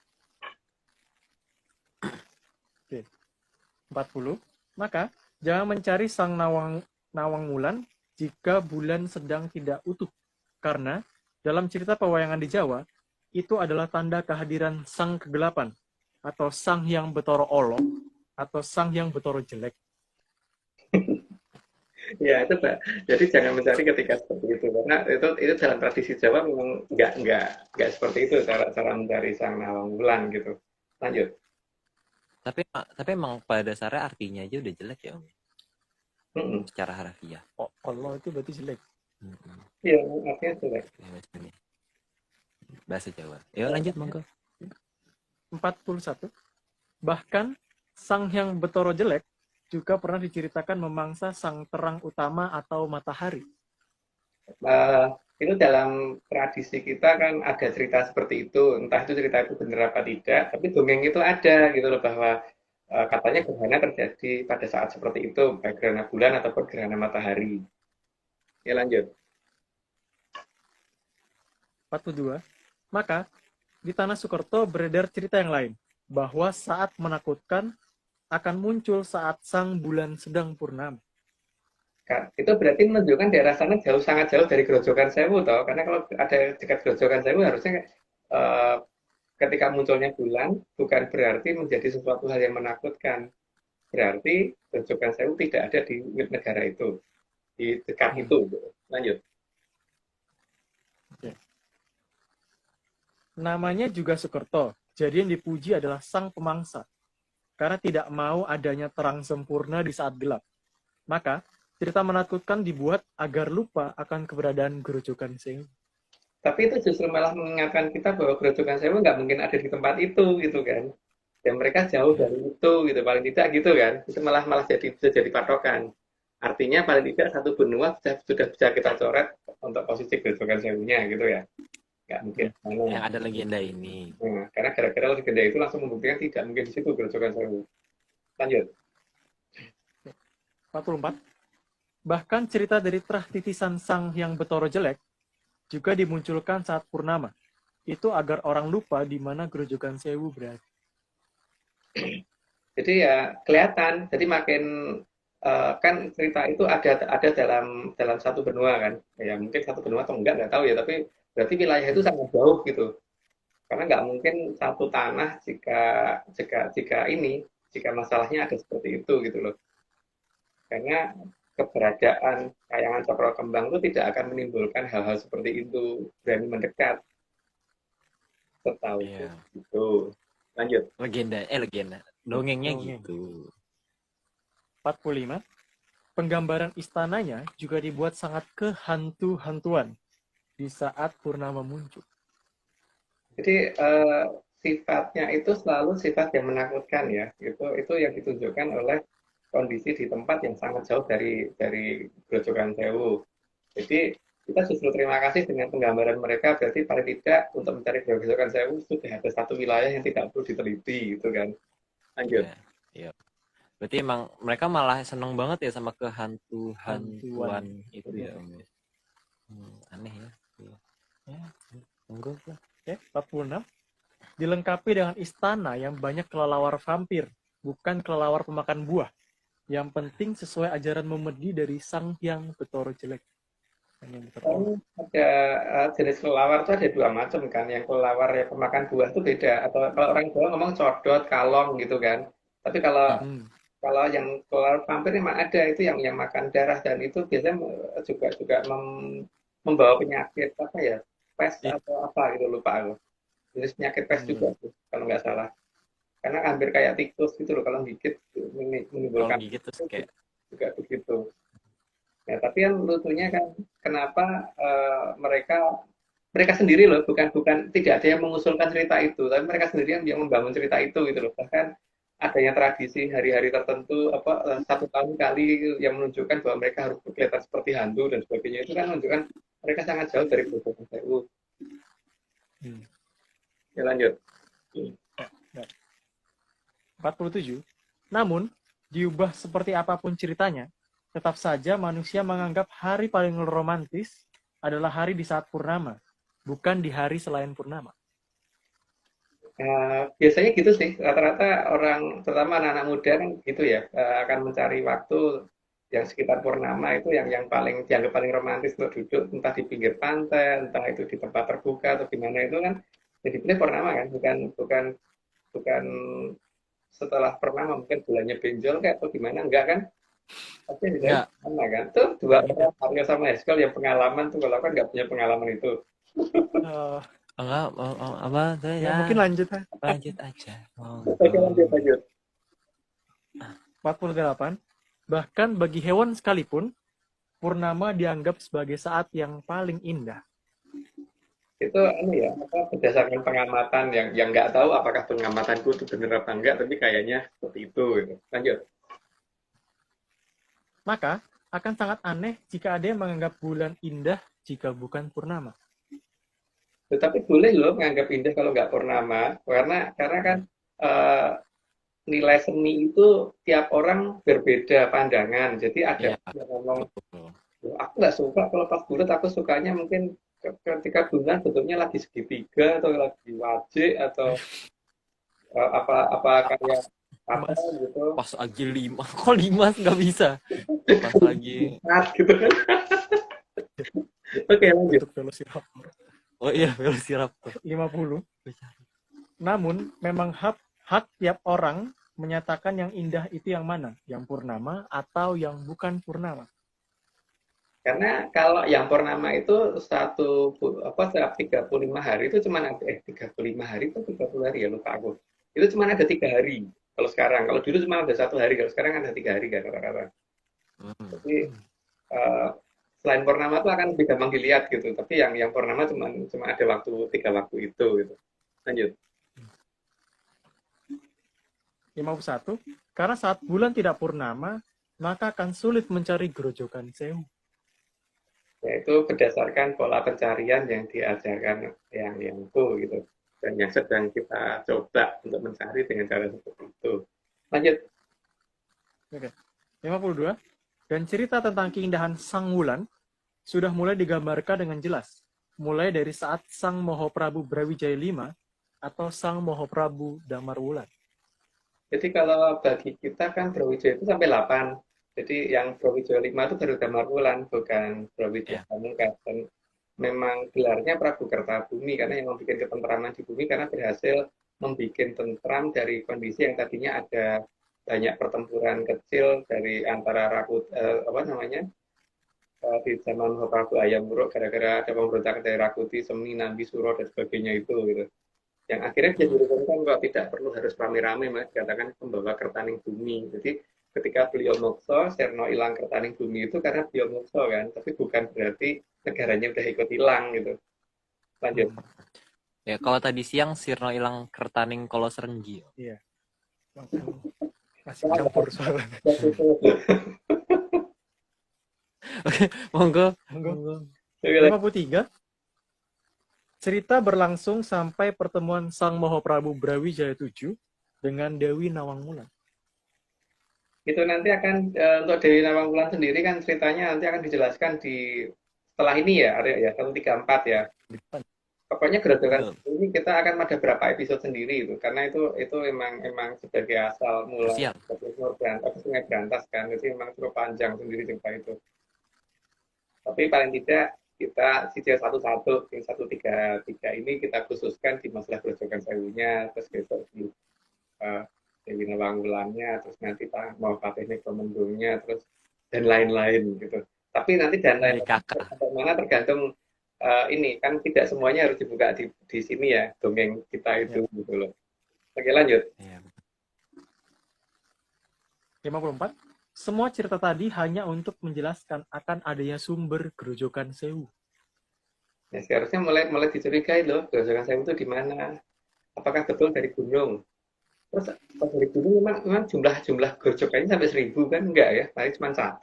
40. Maka jangan mencari Sang Nawang Wulan jika bulan sedang tidak utuh, karena Dalam cerita pewayangan di Jawa, itu adalah tanda kehadiran sang kegelapan, atau sang yang betoro olok, atau sang yang betoro jelek. Ya itu Pak. Jadi jangan mencari ketika seperti itu karena itu dalam tradisi Jawa memang nggak seperti itu cara mencari sang nawang wulan gitu. Lanjut. Tapi emang pada dasarnya artinya aja udah jelek ya Om. Mm-mm. Secara harafiah. Oh, Allah itu berarti jelek. Iya, artinya jelek. Bahasa Jawa. Yuk lanjut monggo. 41. Bahkan sang yang betoro jelek juga pernah diceritakan memangsa sang terang utama atau matahari. Itu dalam tradisi kita kan ada cerita seperti itu, entah itu cerita itu benar apa tidak, tapi dongeng itu ada gitu loh bahwa katanya gerhana terjadi pada saat seperti itu, baik gerhana bulan ataupun gerhana matahari. Ya lanjut. 42. Maka di tanah Sukerto beredar cerita yang lain, bahwa saat menakutkan akan muncul saat sang bulan sedang purnama. Itu berarti menunjukkan daerah sana sangat jauh dari Grojogan Sewu toh, karena kalau ada dekat Grojogan Sewu harusnya ketika munculnya bulan bukan berarti menjadi sesuatu hal yang menakutkan. Berarti Grojogan Sewu tidak ada di negara itu, di dekat itu. Lanjut. Oke. Namanya juga Sukerto, jadi yang dipuji adalah sang pemangsa, karena tidak mau adanya terang sempurna di saat gelap. Maka, cerita menakutkan dibuat agar lupa akan keberadaan Grojogan Sewu. Tapi itu justru malah mengingatkan kita bahwa Grojogan Sewu nggak mungkin ada di tempat itu, gitu kan. Dan mereka jauh dari itu, gitu. Paling tidak gitu kan. Itu malah bisa jadi patokan. Artinya paling tidak satu benua sudah bisa kita coret untuk posisi Grojogan Sewunya, gitu ya. Nggak mungkin. Yang ada legenda ini. Nah, karena gara-gara legenda itu langsung membuktikan tidak mungkin di situ Grojogan Sewu. Lanjut. 44. Bahkan cerita dari Trah Titisan sang yang betoro jelek juga dimunculkan saat purnama. Itu agar orang lupa di mana Grojogan Sewu berada. Jadi ya kelihatan. Jadi makin kan cerita itu ada dalam satu benua kan. Ya mungkin satu benua atau enggak tahu ya. Tapi berarti wilayah itu sangat jauh gitu. Karena nggak mungkin satu tanah jika masalahnya ada seperti itu gitu loh. Karena keberadaan kayangan cokro kembang itu tidak akan menimbulkan hal-hal seperti itu, berani mendekat. Setahu gitu. Lanjut. Legenda. Dongengnya Dongeng. gitu. 45. Penggambaran istananya juga dibuat sangat kehantu-hantuan di saat purnama muncul. Jadi sifatnya itu selalu sifat yang menakutkan ya. Itu yang ditunjukkan oleh kondisi di tempat yang sangat jauh dari Grojogan Sewu. Jadi kita justru terima kasih dengan penggambaran mereka, berarti paling tidak untuk mencari Grojogan Sewu sudah ada satu wilayah yang tidak perlu diteliti gitu kan. Lanjut. Iya. Berarti emang mereka malah seneng banget ya sama kehantu-hantuan itu ya Om. Aneh ya. Ya, tunggu lah. Oke, 46. Dilengkapi dengan istana yang banyak kelelawar vampir, bukan kelelawar pemakan buah. Yang penting sesuai ajaran memedi dari sang yang betoro jelek. Ada jenis kelelawar itu ada dua macam kan. Yang kelelawar yang pemakan buah itu beda. Atau kalau orang Jawa ngomong codot, kalong gitu kan. Tapi kalau yang kelelawar vampir memang ada itu yang makan darah dan itu biasanya juga membawa penyakit apa ya, pes atau apa gitu lupa aku. Jenis penyakit pes juga tuh, kalau nggak salah. Karena hampir kayak tikus gitu loh, kalau gigit menimbulkan kayak juga begitu. Ya, tapi yang lucunya kan kenapa mereka sendiri loh, bukan tidak ada yang mengusulkan cerita itu, tapi mereka sendiri yang membangun cerita itu gitu loh. Bahkan adanya tradisi hari-hari tertentu satu tahun kali yang menunjukkan bahwa mereka harus kelihatan seperti hantu dan sebagainya, itu kan menunjukkan mereka sangat jauh dari Grojogan Sewu. Ya lanjut. 47. Namun, diubah seperti apapun ceritanya, tetap saja manusia menganggap hari paling romantis adalah hari di saat purnama, bukan di hari selain purnama. Biasanya gitu sih, rata-rata orang, terutama anak-anak muda kan gitu ya, akan mencari waktu yang sekitar purnama itu yang paling dianggap paling romantis untuk duduk, entah di pinggir pantai, entah itu di tempat terbuka atau gimana itu kan jadi pilih purnama kan, bukan bukan bukan setelah purnama mungkin bulannya benjol kayak atau gimana enggak kan? Tapi di Enggak. sana kan tuh dua orang Aryo sama Heskal yang pengalaman tuh kalau kan nggak punya pengalaman itu. Eh, Enggak, apa saya ya mungkin lanjut ya. lanjut aja. Oke, lanjut. 48. Bahkan bagi hewan sekalipun, purnama dianggap sebagai saat yang paling indah. Itu ya apa berdasarkan pengamatan yang nggak tahu apakah pengamatanku itu benar apa enggak, tapi kayaknya seperti itu gitu. Lanjut. Maka akan sangat aneh jika ada yang menganggap bulan indah jika bukan purnama. Tetapi boleh loh menganggap indah kalau nggak purnama, karena kan eh, nilai seni itu tiap orang berbeda pandangan. Jadi ada yang ngomong, aku nggak suka kalau pas bulat, aku sukanya mungkin ketika bulan bentuknya lagi segitiga atau lagi wajik atau apa kayak apa gitu. Pas lagi 5, kok 5 nggak bisa? Pas lagi Gitu kan. Oke, lanjut. Untuk Velociraptor. oh iya Velociraptor. 50. Namun memang hak tiap orang menyatakan yang indah itu yang mana, yang purnama atau yang bukan purnama. Karena kalau yang purnama itu setiap 35 hari itu cuma ada 35 hari itu 30 hari ya lupa aku. Itu cuma ada 3 hari. Kalau sekarang, kalau dulu cuma ada 1 hari, kalau sekarang ada 3 hari kan rata-rata. Jadi selain purnama itu akan lebih gampang dilihat gitu. Tapi yang purnama cuma ada 3 waktu itu gitu. Lanjut. 51. Karena saat bulan tidak purnama, maka akan sulit mencari gerojokan sewu. Yaitu berdasarkan pola pencarian yang diajarkan yang itu gitu. Dan yang sedang kita coba untuk mencari dengan cara seperti itu. Lanjut. Oke. 52. Dan cerita tentang keindahan sang wulan sudah mulai digambarkan dengan jelas. Mulai dari saat Sang Mahaprabu Brawijaya V atau Sang Mahaprabu Damarwulan. Jadi kalau bagi kita kan Brawijaya itu sampai 8. Jadi yang Brawijaya 5 itu baru Damarwulan, bukan Brawijaya Pamungkas. Dan memang gelarnya Prabu Kertabumi karena yang membuat ketentraman di bumi karena berhasil membuat tentram dari kondisi yang tadinya ada banyak pertempuran kecil dari antara di zaman Prabu Ayam Wuruk gara-gara ada pemberontakan dari Rakuti, Semni, Nambi, Suro dan sebagainya itu gitu. Yang akhirnya bisa dirukunkan kok tidak perlu harus rame-rame mas dikatakan pembawa kertaning bumi. Jadi ketika beliau mokso, Serno hilang kertaning bumi itu karena beliau mokso kan, tapi bukan berarti negaranya udah ikut hilang gitu. Lanjut. Ya kalau tadi siang Sirno hilang kertaning Kolo Serenggi. Iya. Masih campur soalnya. Oke, monggo. 53. Cerita berlangsung sampai pertemuan Sang Mahaprabu Brawijaya VII dengan Dewi Nawangwulan. Itu nanti akan untuk Dewi Nawangwulan sendiri kan ceritanya nanti akan dijelaskan di setelah ini ya, Arya ya 134 ya. Pokoknya gerojokan ini kita akan ada berapa episode sendiri itu karena itu emang sebagai asal mula Sungai Berantas kan, itu memang cukup panjang sendiri cerita itu. Tapi paling tidak kita sisir satu-satu, yang 133 ini kita khususkan di masalah gerojokan sewunya, terus besok di Dewi Nawangwulannya, terus nanti mau Patihnya Komendungnya, terus dan lain-lain gitu. Tapi nanti dan lain-lain mana tergantung ini kan tidak semuanya harus dibuka di sini ya dongeng kita itu gitu loh. Oke lanjut. 54. Semua cerita tadi hanya untuk menjelaskan akan adanya sumber gerojokan sewu. Ya seharusnya mulai dicurigai loh gerojokan sewu itu di mana? Apakah betul dari gunung? Terus dari gunung memang jumlah gerojokannya sampai 1000 kan enggak ya? Paling cuma 1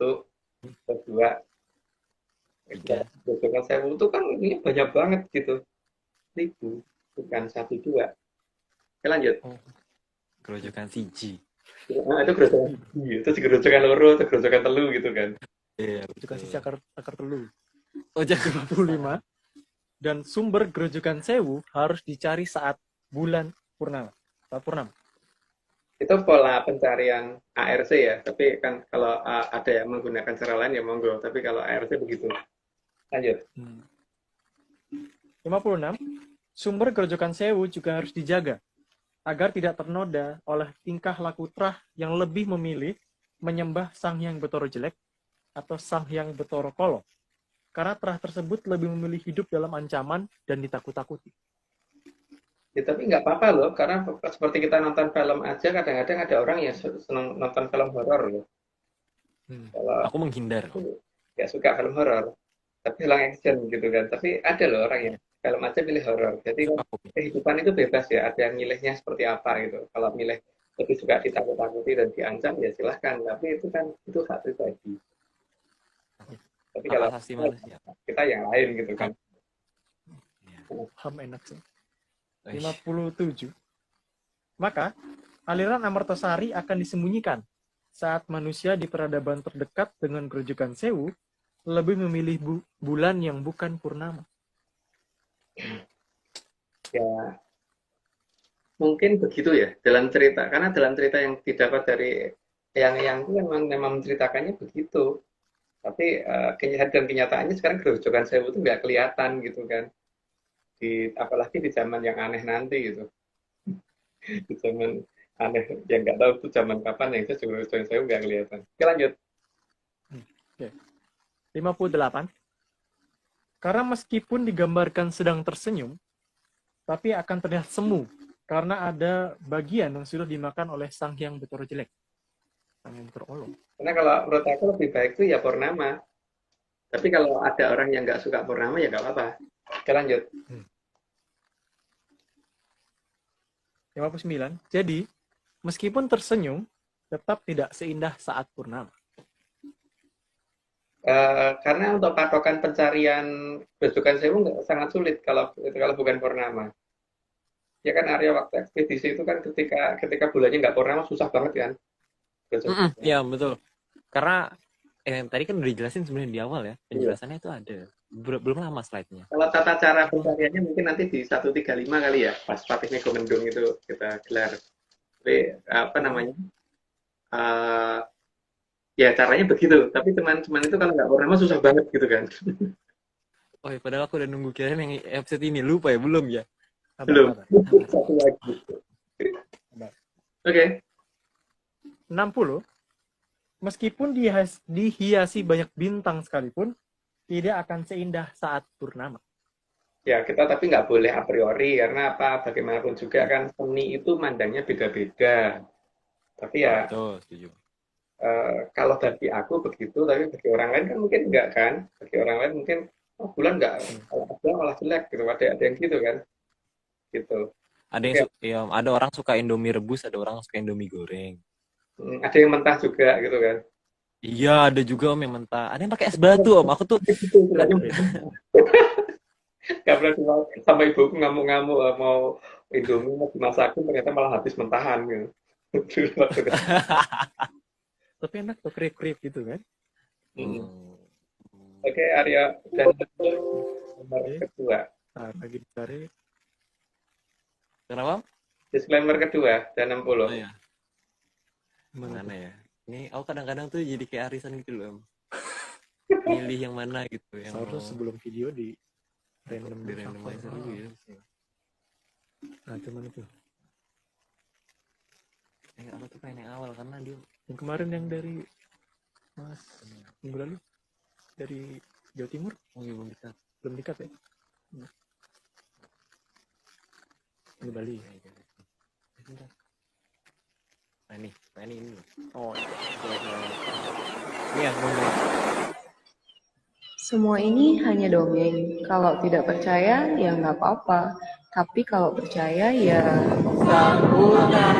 atau 2. Gerojokan sewu itu kan ini banyak banget gitu. 1000 bukan 1 2. Oke lanjut. Gerojokan siji. Nah, itu gerojokan loro, itu gerojokan telu gitu kan. Iya, Gerojokan sisi akar telu. Oh, 55. Dan sumber gerojokan sewu harus dicari saat bulan purnama. Saat purnama. Itu pola pencarian ARC ya, tapi kan kalau ada yang menggunakan cara lain ya monggo, tapi kalau ARC begitu. Lanjut. 56. Sumber Grojogan Sewu juga harus dijaga agar tidak ternoda oleh tingkah laku Trah yang lebih memilih menyembah Sang Hyang Bathara Jelek atau Sang Hyang Bathara Kala. Karena Trah tersebut lebih memilih hidup dalam ancaman dan ditakut-takuti. Ya, tapi nggak apa-apa loh, karena seperti kita nonton film aja, kadang-kadang ada orang yang senang nonton film horor loh. Kalau Aku menghindar. aku nggak suka film horor, tapi film action gitu kan. Tapi ada loh orang yang film aja milih horor. Jadi kehidupan itu bebas ya, ada yang milihnya seperti apa gitu. Kalau milih lebih suka ditakut-takuti dan diancam ya silahkan, tapi itu kan itu hak pribadi. Tapi kalau Asasi manusia. kita yang lain gitu kan. Ham enak sih. 57. Maka, aliran Amartasari akan disembunyikan saat manusia di peradaban terdekat dengan Grojogan Sewu lebih memilih bulan yang bukan purnama. Ya, mungkin begitu ya dalam cerita, karena dalam cerita yang didapat dari yang itu memang menceritakannya begitu. Tapi dan kenyataannya sekarang Grojogan Sewu itu nggak kelihatan gitu kan. Apalagi di zaman yang aneh nanti gitu. Di zaman aneh yang nggak tahu itu zaman kapan, yang saya nggak kelihatan. Oke, lanjut. 58. Karena meskipun digambarkan sedang tersenyum, tapi akan terlihat semu karena ada bagian yang sudah dimakan oleh Sang Hyang Bathara Jelek. Sang Hyang Bathara Kala. Karena kalau menurut aku lebih baik itu ya purnama. Tapi kalau ada orang yang nggak suka purnama ya nggak apa-apa. Oke, lanjut. 59. Jadi, meskipun tersenyum, tetap tidak seindah saat purnama. Karena untuk patokan pencarian Grojogan Sewu sangat sulit kalau bukan purnama. Ya kan area waktu ekspedisi itu kan ketika bulannya nggak purnama susah banget kan. Iya betul. Karena tadi kan udah dijelasin sebenarnya di awal ya, penjelasannya itu ada. Belum lama slide-nya. Kalau tata cara pencariannya mungkin nanti di 135 kali ya, pas Patih Nego Mendung itu kita gelar. Tapi apa namanya? Ya caranya begitu, tapi teman-teman itu kalau nggak purnama susah banget gitu kan. Oh ya, padahal aku udah nunggu kirain yang episode ini, lupa ya, belum ya? Belum. Satu lagi. Oke. 60. Meskipun dihiasi banyak bintang sekalipun, tidak akan seindah saat purnama. Ya, kita tapi nggak boleh a priori, karena apa? Bagaimanapun juga kan seni itu mandangnya beda-beda. Tapi ya, Betul, setuju. kalau bagi aku begitu, tapi bagi orang lain kan mungkin enggak kan. Bagi orang lain mungkin, oh bulan enggak, kalau ada malah jelek gitu. Ada yang gitu kan. Gitu. Ada yang ya, ada orang suka Indomie rebus, ada orang suka Indomie goreng. Ada yang mentah juga gitu kan. Iya, ada juga om yang mentah. Ada yang pakai es batu om. Aku tuh Gak pernah sama ibuku ngamuk-ngamuk mau Indomie mau dimasakin ternyata malah habis mentahan gitu. Tapi enak tuh, krip-krip gitu kan. Oke, Arya dan nomor kedua. Nah, lagi dicari. kenapa? Disclaimer kedua dan 60. Oh, ya. Mana ya? Ini aku kadang-kadang tuh jadi kayak arisan gitu loh om. Milih yang mana gitu. Yang Seharusnya sebelum video di randomizer dulu ya. Nah, cuman itu. Aku tuh pengen yang awal karena dia Yang kemarin yang dari Mas minggu lalu dari Jawa Timur. oh iya Belum dikat ya? Ini Bali. Nah ini. Oh, Ini ya, Semua ini hanya dongeng. Kalau tidak percaya, ya nggak apa-apa. Tapi kalau percaya, ya sambutan.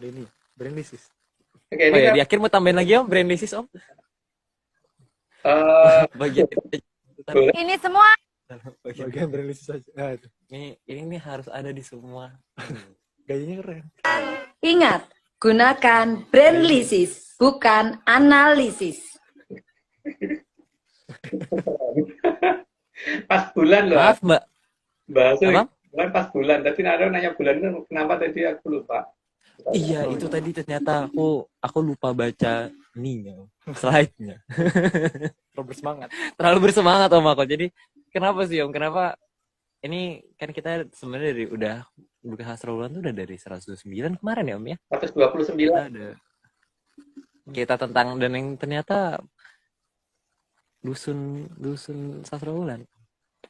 hari ini Brandlisis. Oke, oh ini ya, kan di akhir mau tambahin lagi om, Brandlisis om. Bagian Ini semua Bagian Brandlisis aja. Nah, itu. ini harus ada di semua. Gayanya keren. Ingat, gunakan Brandlisis, bukan analisis. pas bulan loh. Maaf mbak. Bahasa Apa? Bulan pas bulan. Tadi ada nanya bulan itu kenapa tadi aku lupa. Iya, itu tadi ternyata aku lupa baca ininya, slide-nya. Terlalu bersemangat. Terlalu bersemangat Om aku. Jadi kenapa sih Om? Kenapa ini kan kita sebenarnya udah bukan sastra bulan tuh udah dari 109 kemarin ya Om ya? 129. Ada kita tentang dan yang ternyata dusun sastra bulan.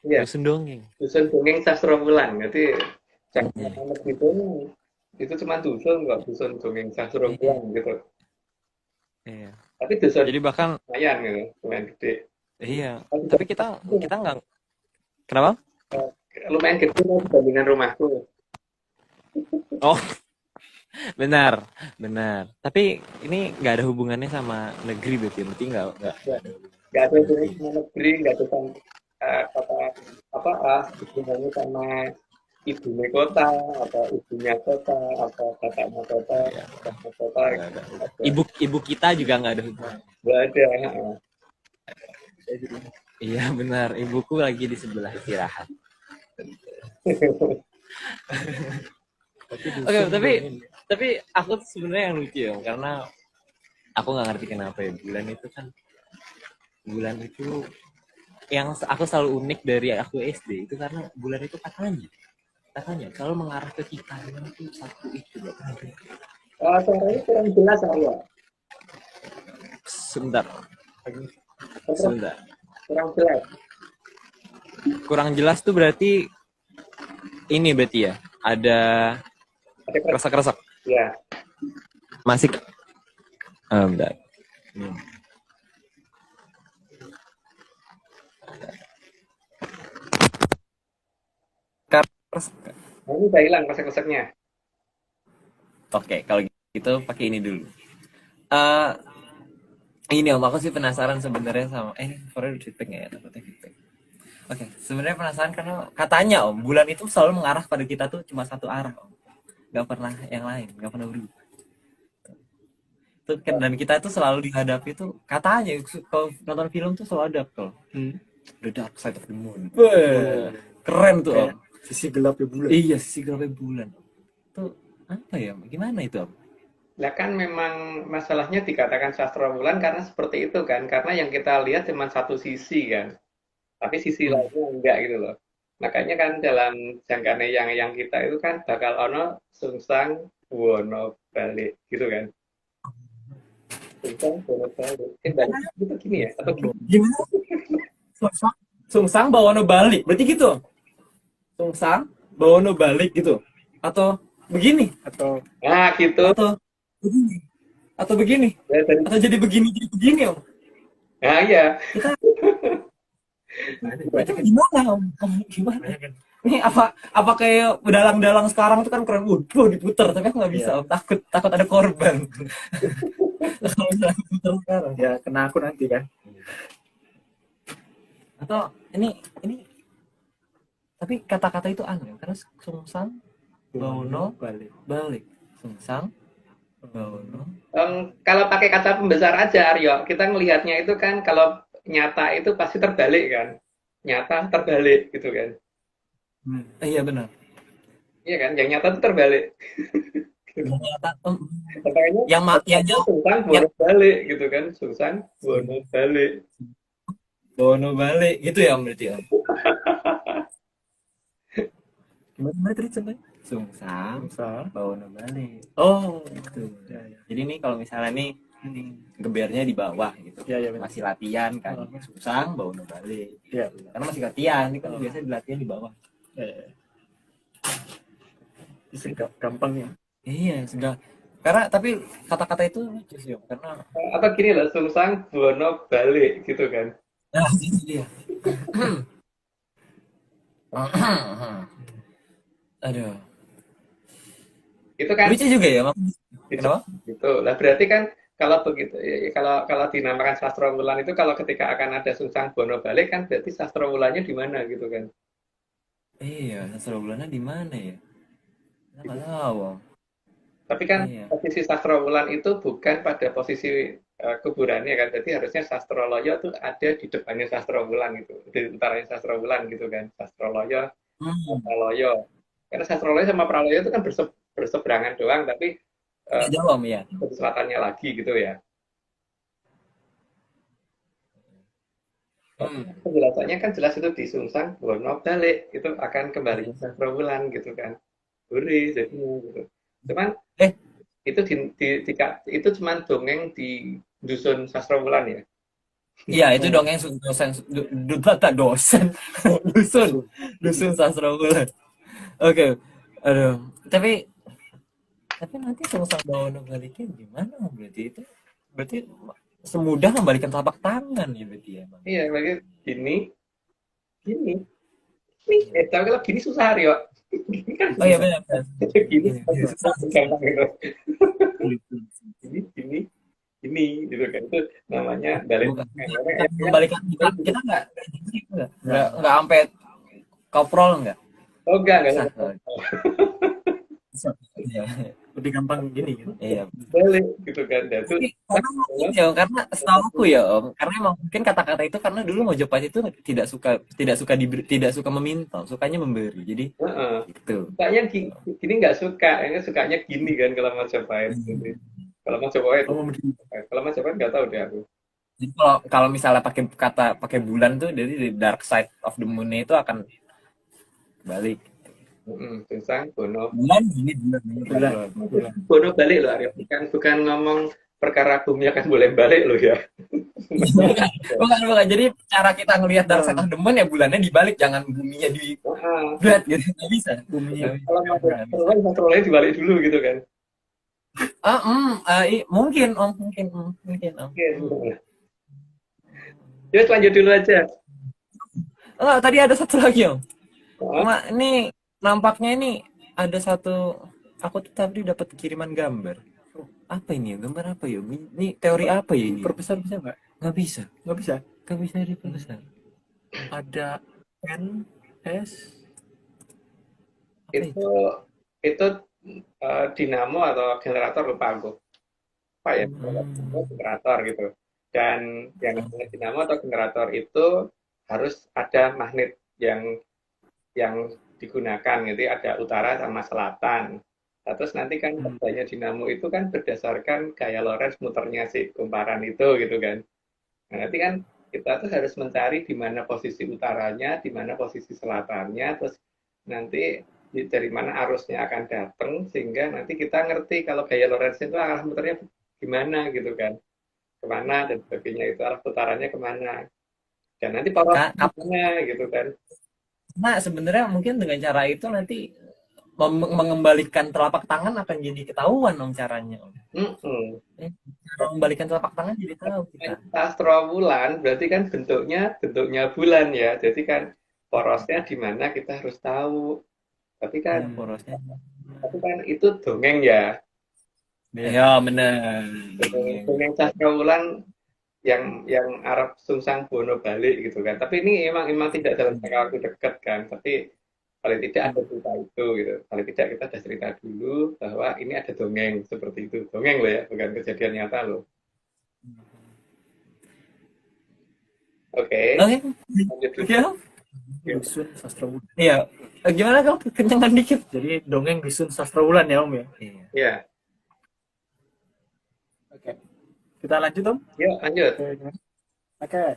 Iya. Dusun dongeng. Dusun dongeng sastra bulan. Jadi jangan anak itu cuma dusun kok, dusun dongeng sastra bulan gitu. Iya. Tapi dusun Jadi bahkan lumayan gitu, lumayan gede. iya. Tapi kita nggak. Kenapa? Lumayan gede dibandingkan rumahku. Oh, benar. Tapi ini nggak ada hubungannya sama negeri berarti nggak ada. Nggak ada hubungannya sama negeri, nggak ada sama hubungannya sama ibunya kota atau ibunya kota atau bapaknya kota, bapaknya kota. Ibu kita juga nggak ada hubungan. Nggak ada. Iya benar, ibuku lagi di sebelah istirahat. Oke, tapi aku tuh sebenarnya yang lucu ya, karena aku nggak ngerti kenapa ya bulan itu yang aku selalu unik dari aku SD itu karena bulan itu katanya selalu mengarah ke kita itu satu itu loh. Suaranya kurang jelas ya. Sebentar. Kurang jelas tuh berarti ini berarti ya ada keresak-keresak. Ya. Masih bentar. Nah, ini udah hilang keresak-keresaknya. Oke, kalau gitu pakai ini dulu. Ini Om, aku sih penasaran sebenarnya sama Korea feedback nggak ya? Takutnya feedback. Oke, sebenarnya penasaran karena katanya Om, bulan itu selalu mengarah pada kita tuh cuma satu arah Om. Nggak pernah yang lain, nggak pernah berubah. Dan kita tuh selalu dihadapi tuh katanya kalau nonton film tuh selalu ada tuh. The Dark Side of the Moon. Keren tuh Om. Sisi gelapnya bulan. Iya, sisi gelapnya bulan. Tuh apa ya? Gimana itu Om? Nah kan memang masalahnya dikatakan sastra bulan karena seperti itu kan, karena yang kita lihat cuma satu sisi kan, tapi sisi lainnya enggak gitu loh. Makanya kan dalam jangkane yang kita itu kan bakal ono sungsang buwono balik gitu kan. Sungsang buwono balik. Balik gitu gini ya atau gimana? Sungsang bawono balik. Berarti gitu. Sungsang bawono balik gitu. Atau begini atau nah gitu atau begini atau jadi begini Om. Nah iya gimana Om? Gimana ini apa kayak dalang sekarang tuh kan keren diputer tapi aku nggak bisa Om. takut ada korban. Kalau misalnya diputer sekarang Ya kena aku nanti kan. atau ini tapi kata-kata itu aneh karena sungsang bawono balik sungsang bawono. Kalau pakai kata pembesar aja Aryo, kita ngelihatnya itu kan kalau nyata itu pasti terbalik kan, nyata terbalik gitu kan. Iya benar. Iya kan, yang nyata itu terbalik. Nyata yang sungsang bono balik gitu kan, sungsang bono balik gitu ya Om berarti ya. Gimana tadi contohnya? Sungsang bawono balik. Oh gitu. Ya. Jadi nih kalau misalnya nih gebernya di bawah gitu. Ya, masih latihan kan. Sungsang bawono balik. Ya. Karena masih latihan, ini kan biasanya dilatihan di bawah. Gampang ya. Iya, sudah. Karena tapi kata-kata itu lucu sih, karena atau gini loh, sungsang bono balik gitu kan. Nah, itu dia. Aduh. Itu kan lucu juga ya, Mak. Kenapa? Gitu. Lah berarti kan kalau begitu kalau dinamakan sastra wulan itu kalau ketika akan ada sungsang bono balik kan berarti sastra wulannya di mana gitu kan. Iya, sastra wulannya di mana ya? Nggak tahu. Tapi kan posisi sastra wulan itu bukan pada posisi kuburannya kan. Jadi harusnya Sastroloyo tuh ada di depannya sastra wulan gitu. Di utaranya sastra wulan gitu kan. Sastroloyo Praloyo. Karena Sastraloyo sama Praloyo itu kan berseberangan doang, tapi Jauh Om ya. di selatannya lagi gitu ya. Penjelasannya kan jelas itu di Sungsang Bono balik itu akan kembali ke Sastrawulan gitu kan. Gurih jadinya gitu. Cuman itu itu cuman dongeng di dusun Sastrawulan ya. Iya, itu dongeng dusun Sastrawulan. Oke. Aduh, tapi nanti Sungsang Bono baliknya gimana berarti itu? Berarti semudah membalikan telapak tangan ya berarti ya, Bang. Iya, bagi gini. Tapi kalau gini susah Rio. Gini kan Oh iya benar. gini susah gampang gitu. Gini gitu kan, itu namanya balik. Membalikan kita nggak sampai koprol nggak? Oh enggak. Iya. Lebih gampang gini gitu. Iya. Balik gitu kan. Dan itu Karena setahu aku ya Om, karena emang mungkin kata-kata itu karena dulu Mojopahit itu tidak suka meminta, sukanya memberi. Jadi gitu. sukanya gini nggak suka, ini sukanya gini kan kalau Majapahit. Kalau Majapahit nggak tahu deh aku. Jadi kalau misalnya pakai bulan tuh, jadi the dark side of the moon itu akan balik. Sungsang Bono. Bulan ini bulan. Bono balik loh Arif. Bukan ngomong perkara bumi akan boleh balik loh ya. Bukan. Jadi cara kita ngelihat dark side of the moon ya bulannya dibalik, jangan buminya di berat gitu. Nggak bisa. Buminya. Kalau terlalu dibalik dulu gitu kan. Mungkin Om. Ya lanjut dulu aja. Tadi ada satu lagi Om. Ini nampaknya ini ada satu, aku tuh tadi dapat kiriman gambar. Apa ini ya? Gambar apa ya? Ini teori apa ya ini? Perbesar bisa nggak? Nggak bisa. Nggak bisa diperbesar. Ada N S. Itu dinamo atau generator lupa aku. Apa ya? Generator gitu. Dan yang namanya dinamo atau generator itu harus ada magnet yang digunakan gitu, ada utara sama selatan. Nah, terus nanti kan terbangnya dinamo itu kan berdasarkan gaya Lorentz muternya si kumparan itu gitu kan. Nah, nanti kan kita tuh harus mencari di mana posisi utaranya, di mana posisi selatannya, terus nanti dari mana arusnya akan datang sehingga nanti kita ngerti kalau gaya Lorentz itu arah muternya gimana gitu kan, kemana dan sebagainya, itu arah putarannya kemana, dan nanti poros kemana gitu kan. Nah, sebenarnya mungkin dengan cara itu nanti mengembalikan telapak tangan akan jadi ketahuan Om caranya. Cara mengembalikan telapak tangan jadi tahu kita. Sastrawulan berarti kan bentuknya bulan ya. Jadi kan porosnya di mana kita harus tahu. Tapi kan porosnya. Tapi kan itu dongeng ya. Ya, benar. Dongeng Sastrawulan yang Arab Sungsang Bono balik gitu kan. Tapi ini emang tidak dalam jangka waktu dekat kan. Tapi paling tidak ada cerita itu gitu. Paling tidak kita ada cerita dulu bahwa ini ada dongeng seperti itu. Dongeng loh ya, bukan kejadian nyata loh. Oke. Dusun Sastrawulan. Iya. Gimana kau kenyangan dikit? Jadi dongeng dusun Sastrawulan ya Om ya. Iya. Oke. Kita lanjut Om? Ya, lanjut. Oke.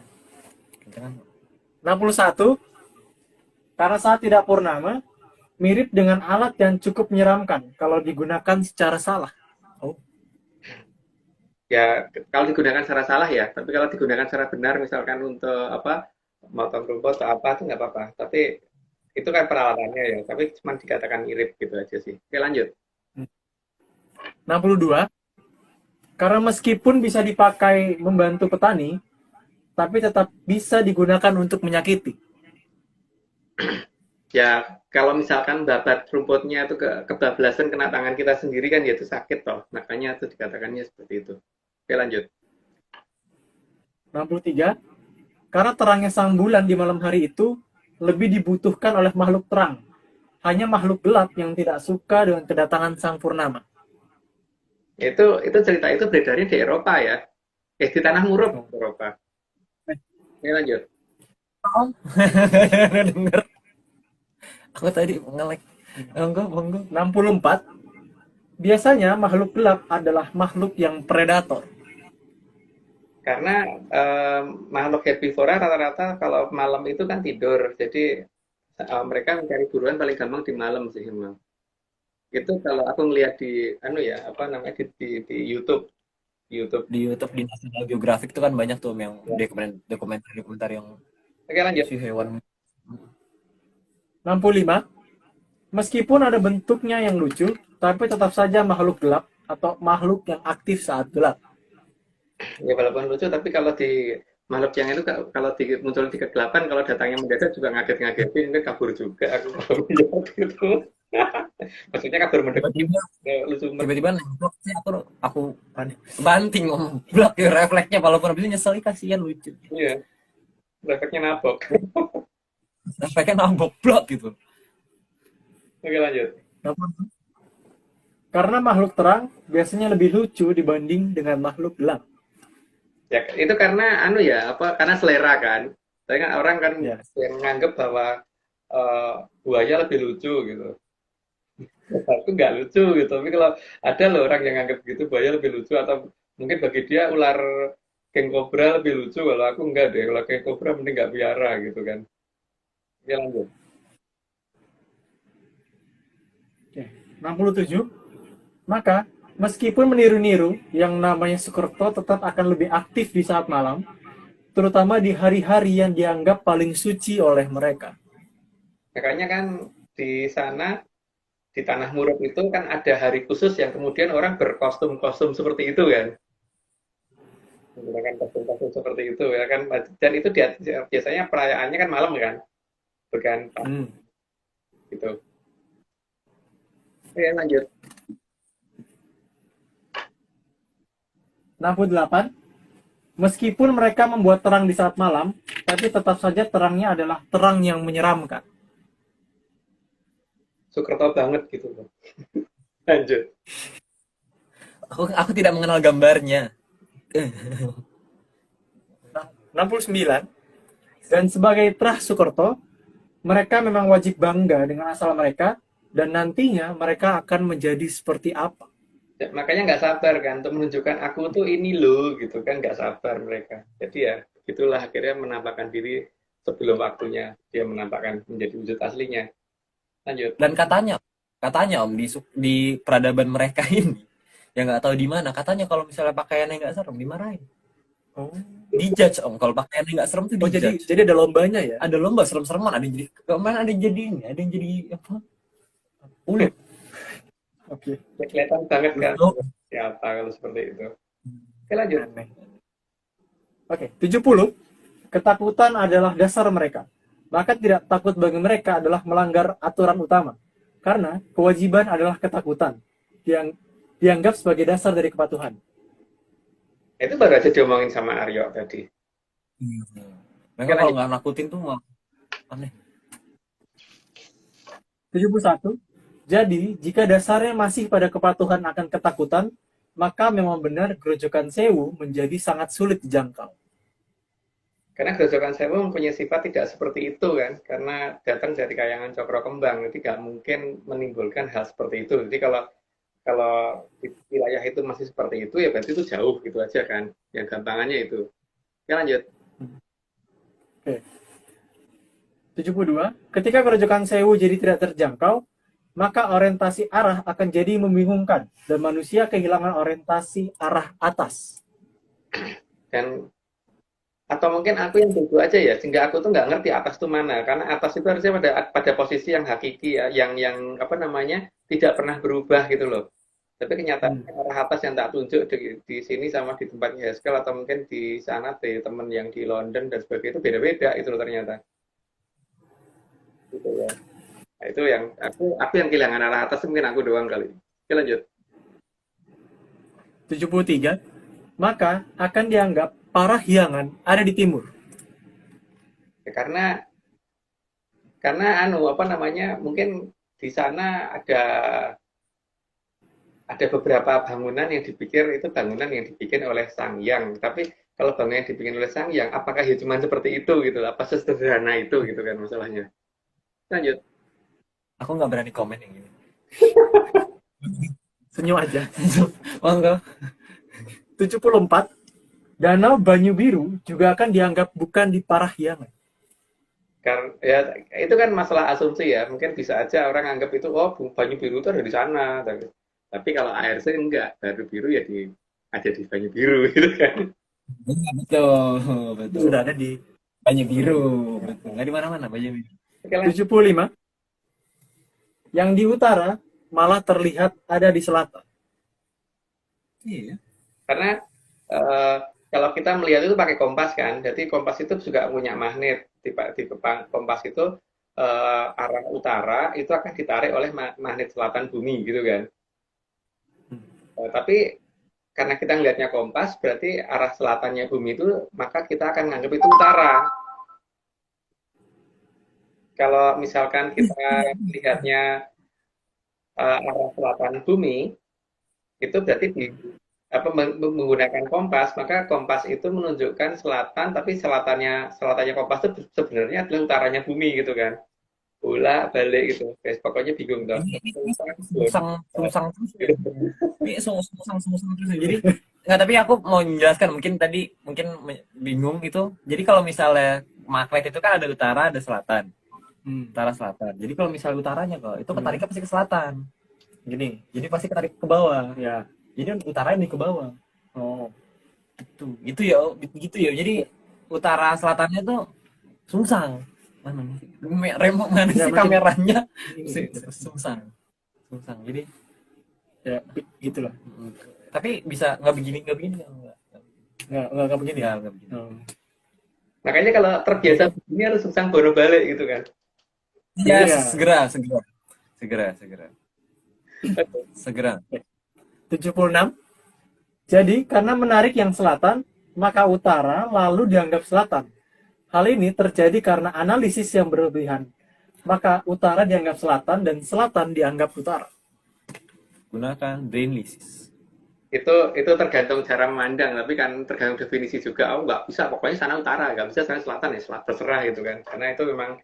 61. Karena saat tidak purnama, mirip dengan alat yang cukup menyeramkan kalau digunakan secara salah. Ya, kalau digunakan secara salah ya. Tapi kalau digunakan secara benar, misalkan untuk motong rumput atau apa, itu nggak apa-apa. Tapi itu kan peralatannya ya. Tapi cuma dikatakan mirip gitu aja sih. Oke, lanjut. 62. Karena meskipun bisa dipakai membantu petani, tapi tetap bisa digunakan untuk menyakiti. Ya, kalau misalkan babat rumputnya itu kebablasan kena tangan kita sendiri kan ya itu sakit toh. Makanya itu dikatakannya seperti itu. Oke, lanjut. 63. Karena terangnya sang bulan di malam hari itu lebih dibutuhkan oleh makhluk terang. Hanya makhluk gelap yang tidak suka dengan kedatangan sang purnama. Itu cerita itu beredarnya di Eropa ya. Di tanah Murub Eropa. Oke, lanjut. Denger. Aku tadi nge-lag. Monggo. 64. Biasanya makhluk gelap adalah makhluk yang predator. Karena makhluk herbivora rata-rata kalau malam itu kan tidur, jadi mereka mencari buruan paling gampang di malam sih memang. Itu kalau aku ngelihat di di YouTube. Di YouTube di National Geographic itu kan banyak tuh yang dokumenter yang Oke, lanjut. si hewan. 65. Meskipun ada bentuknya yang lucu, tapi tetap saja makhluk gelap atau makhluk yang aktif saat gelap. Ya walaupun lucu, tapi kalau di makhluk yang itu kalau muncul di kegelapan, kalau datangnya mendadak juga ngaget-ngagetin, ini kabur juga aku kalau lihat gitu. Maksudnya kabur mendadak. Tiba-tiba nembak sih aku banting blok ya refleksnya, walaupun habis itu nyesel kasihan lucu. Iya. Efeknya nabok. Efeknya nabok blok gitu. Oke, lanjut. Karena makhluk terang biasanya lebih lucu dibanding dengan makhluk gelap. Ya, itu karena karena selera kan. Saya kan orang kan yang menganggap bahwa buaya lebih lucu gitu. Aku nggak lucu gitu. Tapi kalau ada loh orang yang anggap gitu buaya lebih lucu, atau mungkin bagi dia ular king cobra lebih lucu, kalau aku enggak deh. Kalau king cobra mending nggak piara gitu kan. Ya, lanjut. 67. Maka, meskipun meniru-niru, yang namanya Sukerto tetap akan lebih aktif di saat malam, terutama di hari-hari yang dianggap paling suci oleh mereka. Makanya kan di sana, di Tanah Murug itu kan ada hari khusus yang kemudian orang berkostum-kostum seperti itu kan. Menggunakan kostum-kostum seperti itu ya kan. Dan itu biasanya perayaannya kan malam kan. Bukan gitu. Oke, lanjut. 68. Meskipun mereka membuat terang di saat malam, tapi tetap saja terangnya adalah terang yang menyeramkan. Sukerto banget gitu loh. Lanjut. Aku tidak mengenal gambarnya. 69. Dan sebagai terah Sukerto, mereka memang wajib bangga dengan asal mereka, dan nantinya mereka akan menjadi seperti apa. Ya, makanya nggak sabar kan untuk menunjukkan aku tuh ini loh gitu kan, nggak sabar mereka. Jadi ya itulah akhirnya menampakkan diri sebelum waktunya dia menampakkan menjadi wujud aslinya. Lanjut. Dan katanya Om di peradaban mereka ini yang nggak tahu di mana, katanya kalau misalnya pakaiannya nggak serem dimarahin. Dijudge Om, kalau pakaiannya nggak serem tuh dijudge. Jadi ada lombanya ya? Ada lomba serem-sereman, ada yang jadi kemana, ada yang jadi apa? Ulet. Oke. Ya, kelihatan banget kan siapa kalau seperti itu. Oke, lanjut. Oke, 70. Ketakutan adalah dasar mereka. Maka tidak takut bagi mereka adalah melanggar aturan utama. Karena kewajiban adalah ketakutan yang dianggap sebagai dasar dari kepatuhan. Itu baru aja diomongin sama Aryo tadi. Mereka kalau nggak nakutin tuh malah aneh. 71. Jadi, jika dasarnya masih pada kepatuhan akan ketakutan, maka memang benar Grojogan Sewu menjadi sangat sulit dijangkau. Karena Grojogan Sewu mempunyai sifat tidak seperti itu kan, karena datang dari kayangan Cokro Kembang, jadi nggak mungkin menimbulkan hal seperti itu. Jadi kalau di wilayah itu masih seperti itu, ya berarti itu jauh gitu aja kan, yang gampangannya itu. Ya, lanjut. Oke. 72. Ketika Grojogan Sewu jadi tidak terjangkau, maka orientasi arah akan jadi membingungkan dan manusia kehilangan orientasi arah atas. Dan atau mungkin aku yang dulu aja ya, sehingga aku tuh nggak ngerti atas itu mana, karena atas itu harusnya pada posisi yang hakiki ya, yang tidak pernah berubah gitu loh. Tapi kenyataan arah atas yang tak tunjuk di sini sama di tempatnya Haskell, atau mungkin di sana di temen yang di London dan sebagainya, itu beda-beda itu loh ternyata. Gitu ya. Nah, itu yang aku yang kehilangan arah atas, mungkin aku doang kali. Oke, lanjut. 73. Maka akan dianggap Parahyangan ada di timur. Ya, karena mungkin di sana ada beberapa bangunan yang dipikir itu bangunan yang dibikin oleh Sang Hyang. Tapi kalau bangunan yang dibikin oleh Sang Hyang, apakah ya cuma seperti itu gitu? Apa sesederhana itu gitu kan masalahnya? Lanjut. Aku nggak berani komen yang ini. Senyum aja. Oh enggak. 74. Danau Banyu Biru juga akan dianggap bukan di Parahyangan. Karena ya itu kan masalah asumsi ya. Mungkin bisa aja orang anggap itu Banyu Biru itu ada di sana. Tapi kalau ARC enggak, Banyu Biru ya ada di Banyu Biru gitu kan. Iya, betul. Sudah ada di Banyu Biru, betul. Nggak di mana-mana Banyu Biru. Oke lah. 75. Yang di utara malah terlihat ada di selatan. Iya. Karena kalau kita melihat itu pakai kompas kan, jadi kompas itu juga punya magnet. Di kompas itu arah utara itu akan ditarik oleh magnet selatan bumi gitu kan. Tapi karena kita ngelihatnya kompas, berarti arah selatannya bumi itu, maka kita akan menganggap itu utara. Kalau misalkan kita lihatnya arah selatan bumi, itu berarti menggunakan kompas, maka kompas itu menunjukkan selatan, tapi selatannya kompas itu sebenarnya adalah utaranya bumi gitu kan. Bola balik gitu, guys. Pokoknya bingung dong. Sungsang terus ya. Ini sungsang terus ya. Jadi nggak, tapi aku mau menjelaskan, mungkin bingung itu. Jadi kalau misalnya magnet itu kan ada utara, ada selatan. Utara selatan. Jadi kalau misalnya utaranya kok itu ketariknya pasti ke selatan. Gini. Jadi pasti ketarik ke bawah. Ya. Jadi utara ini ke bawah. Oh. Gitu ya. Jadi utara selatannya tuh sungsang. Mana sih? Remote mana sih kameranya? Sungsang. Jadi Ya, gitulah. Tapi bisa nggak begini enggak. Nggak begini. Nggak begini. Makanya kalau terbiasa begini harus sungsang baru balik gitu kan. Yes, segera. 76. Jadi karena menarik yang selatan, maka utara lalu dianggap selatan. Hal ini terjadi karena analisis yang berlebihan. Maka utara dianggap selatan dan selatan dianggap utara. Gunakan brainlysis. Itu tergantung cara memandang, tapi kan tergantung definisi juga. Nggak bisa, pokoknya sana utara, nggak bisa sana selatan ya, terserah gitu kan. Karena itu memang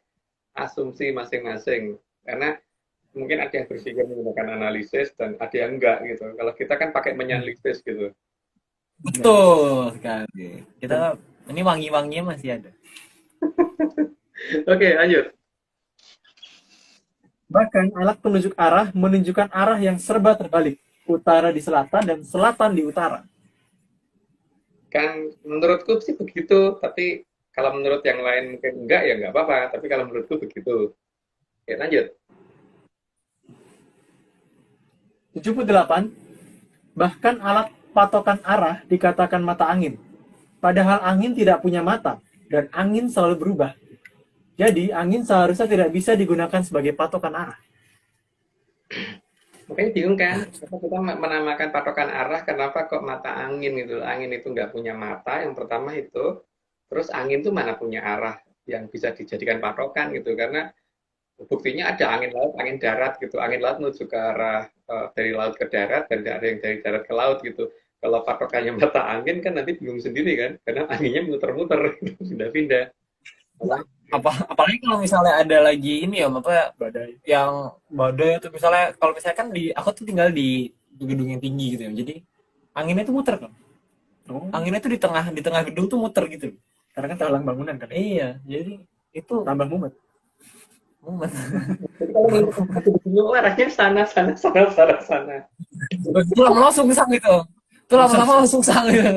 asumsi masing-masing. Karena mungkin ada yang berpikir menggunakan analisis dan ada yang enggak gitu. Kalau kita kan pakai menyanalisis gitu. Betul sekali. Kita ini wangi-wanginya masih ada. Oke, lanjut. Bahkan alat penunjuk arah menunjukkan arah yang serba terbalik. Utara di selatan dan selatan di utara. Kan menurutku sih begitu, tapi kalau menurut yang lain mungkin enggak ya enggak apa-apa, tapi kalau menurutku begitu. Oke, lanjut. 78. Bahkan alat patokan arah dikatakan mata angin. Padahal angin tidak punya mata dan angin selalu berubah. Jadi angin seharusnya tidak bisa digunakan sebagai patokan arah. Makanya bingung kan, kenapa kita menamakan patokan arah, kenapa kok mata angin gitu. Angin itu nggak punya mata, yang pertama itu. Terus angin itu mana punya arah yang bisa dijadikan patokan gitu. Karena buktinya ada angin laut, angin darat gitu. Angin laut menuju ke arah dari laut ke darat, dan ada yang dari darat ke laut gitu. Kalau patokannya mata angin kan nanti bingung sendiri kan, karena anginnya muter-muter, pindah-pindah. Apalagi kalau misalnya ada lagi ini ya, Badai. yang badai itu misalnya, kalau misalnya kan aku tuh tinggal di gedung yang tinggi gitu ya, jadi anginnya tuh muter kan. Anginnya tuh di tengah gedung tuh muter gitu. Karena kan terhalang bangunan kan. Iya, jadi itu Tambah mumet. Jadi kalau bingung arahnya sana. Itu lama-lama sungsang gitu. Itu lama-lama sungsang gitu.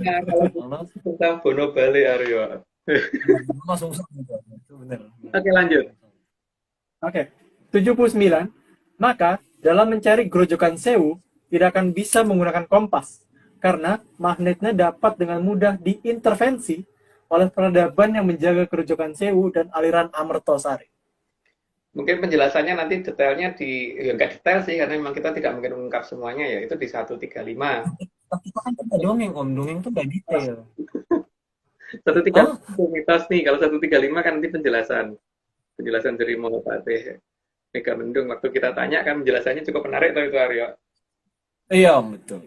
Nah, kalau tentang Bono Bali Aryo. Lama sungsang gitu. Itu benar. Oke, lanjut. Oke. 79. Maka dalam mencari grojogan Sewu tidak akan bisa menggunakan kompas karena magnetnya dapat dengan mudah diintervensi oleh peradaban yang menjaga grojogan Sewu dan aliran Amertosari. Mungkin penjelasannya nanti detailnya ya nggak detail sih, karena memang kita tidak mungkin mengungkap semuanya ya, itu di 135. Tapi itu kan kita dongeng tuh nggak detail. 135 mitos nih, kalau 135 kan nanti penjelasan dari Mahapatih Mega Mendung. Waktu kita tanya kan penjelasannya cukup menarik tuh itu Aryo. Iya betul.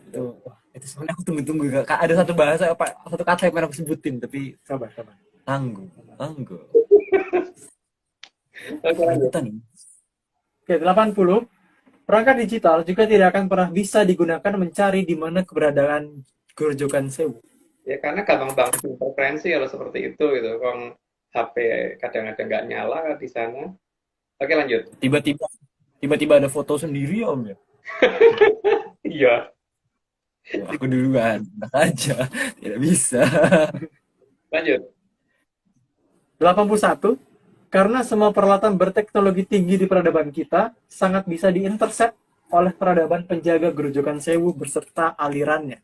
Itu sebenarnya aku tunggu. Kak, ada satu bahasa satu kata yang pernah aku sebutin tapi Sabar. tangguh. Oke, lanjut. Oke, 80. Perangkat digital juga tidak akan pernah bisa digunakan mencari di mana keberadaan Grojogan Sewu. Ya karena gampang banget interferensi kalau seperti itu gitu. Kalau HP kadang-kadang nggak nyala di sana. Oke lanjut. Tiba-tiba ada foto sendiri Om ya. Iya. Wah, aku duluan, enak aja, tidak bisa. Lanjut. 81. Karena semua peralatan berteknologi tinggi di peradaban kita sangat bisa diintercept oleh peradaban penjaga Grojogan Sewu beserta alirannya.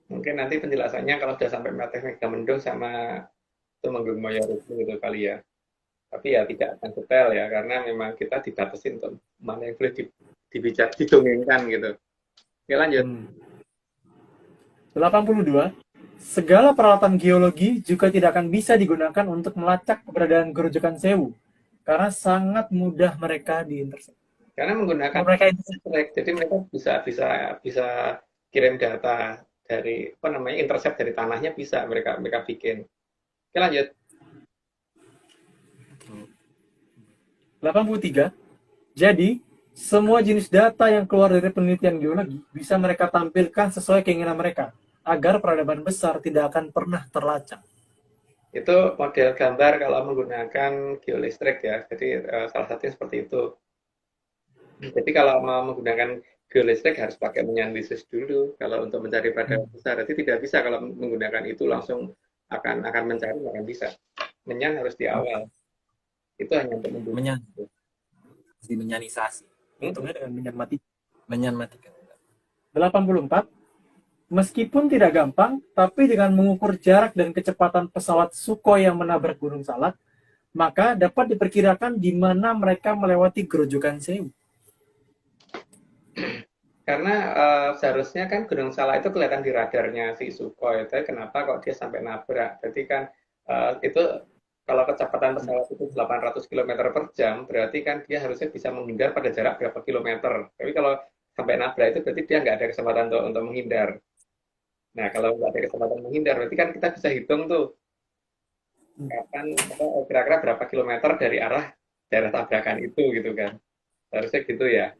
Mungkin nanti penjelasannya kalau sudah sampai Megamendung sama Tumenggung Moyorugu gitu kali ya. Tapi ya tidak akan detail ya, karena memang kita dibatasi untuk mana yang boleh didongengkan gitu. Oke lanjut. 82. Segala peralatan geologi juga tidak akan bisa digunakan untuk melacak keberadaan Grojogan Sewu karena sangat mudah mereka diintercept. Karena menggunakan Mereka jadi mereka bisa kirim data dari intercept dari tanahnya bisa mereka bikin. Oke lanjut. 83. Jadi, semua jenis data yang keluar dari penelitian geologi bisa mereka tampilkan sesuai keinginan mereka, agar peradaban besar tidak akan pernah terlacak. Itu model gambar kalau menggunakan geolistrik ya. Jadi salah satunya seperti itu. Jadi kalau mau menggunakan geolistrik harus pakai menyanalisis dulu. Kalau untuk mencari peradaban besar, jadi tidak bisa kalau menggunakan itu langsung akan mencari, nggak akan bisa. Menyan harus di awal. Itu hanya untuk Menyan. Menyanisasi. Untungnya dengan minyak mati. Menyan matikan. 84. Meskipun tidak gampang, tapi dengan mengukur jarak dan kecepatan pesawat Sukhoi yang menabrak Gunung Salak, maka dapat diperkirakan di mana mereka melewati Grojogan Sewu. Karena seharusnya kan Gunung Salak itu kelihatan di radarnya si Sukhoi. Tapi kenapa kok dia sampai nabrak? Berarti kan itu kalau kecepatan pesawat itu 800 km per jam, berarti kan dia harusnya bisa menghindar pada jarak berapa kilometer. Tapi kalau sampai nabrak itu berarti dia nggak ada kesempatan untuk menghindar. Nah, kalau nggak ada kesempatan menghindar, berarti kan kita bisa hitung tuh kapan kira-kira berapa kilometer dari arah daerah tabrakan itu gitu kan. Harusnya gitu ya.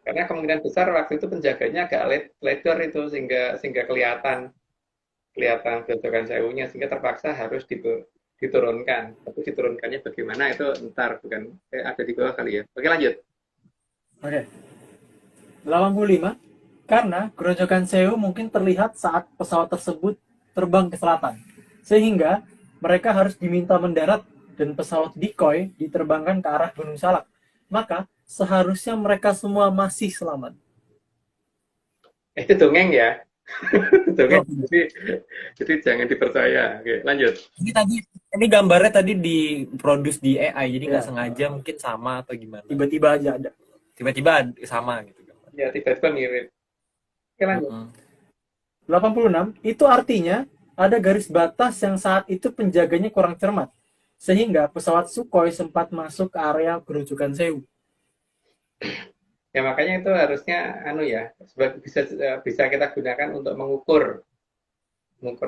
Karena kemungkinan besar waktu itu penjaganya agak lebar itu sehingga kelihatan Grojogan Sewunya, sehingga terpaksa harus diturunkan. Tapi diturunkannya bagaimana itu ntar bukan ada di bawah kali ya. Oke lanjut. Oke. 85. Karena Grojogan Sewu mungkin terlihat saat pesawat tersebut terbang ke selatan. Sehingga mereka harus diminta mendarat dan pesawat decoy diterbangkan ke arah Gunung Salak. Maka seharusnya mereka semua masih selamat. Itu dongeng ya. Dongeng. Jadi jangan dipercaya. Oke, lanjut. Ini gambarnya tadi diproduce di AI, jadi nggak sengaja mungkin sama atau gimana. Tiba-tiba aja ada. Tiba-tiba sama gitu. Ya, tiba-tiba mirip. Oke, lanjut. 86, itu artinya ada garis batas yang saat itu penjaganya kurang cermat. Sehingga pesawat Sukhoi sempat masuk ke area Grojogan Sewu. Ya makanya itu harusnya bisa kita gunakan untuk mengukur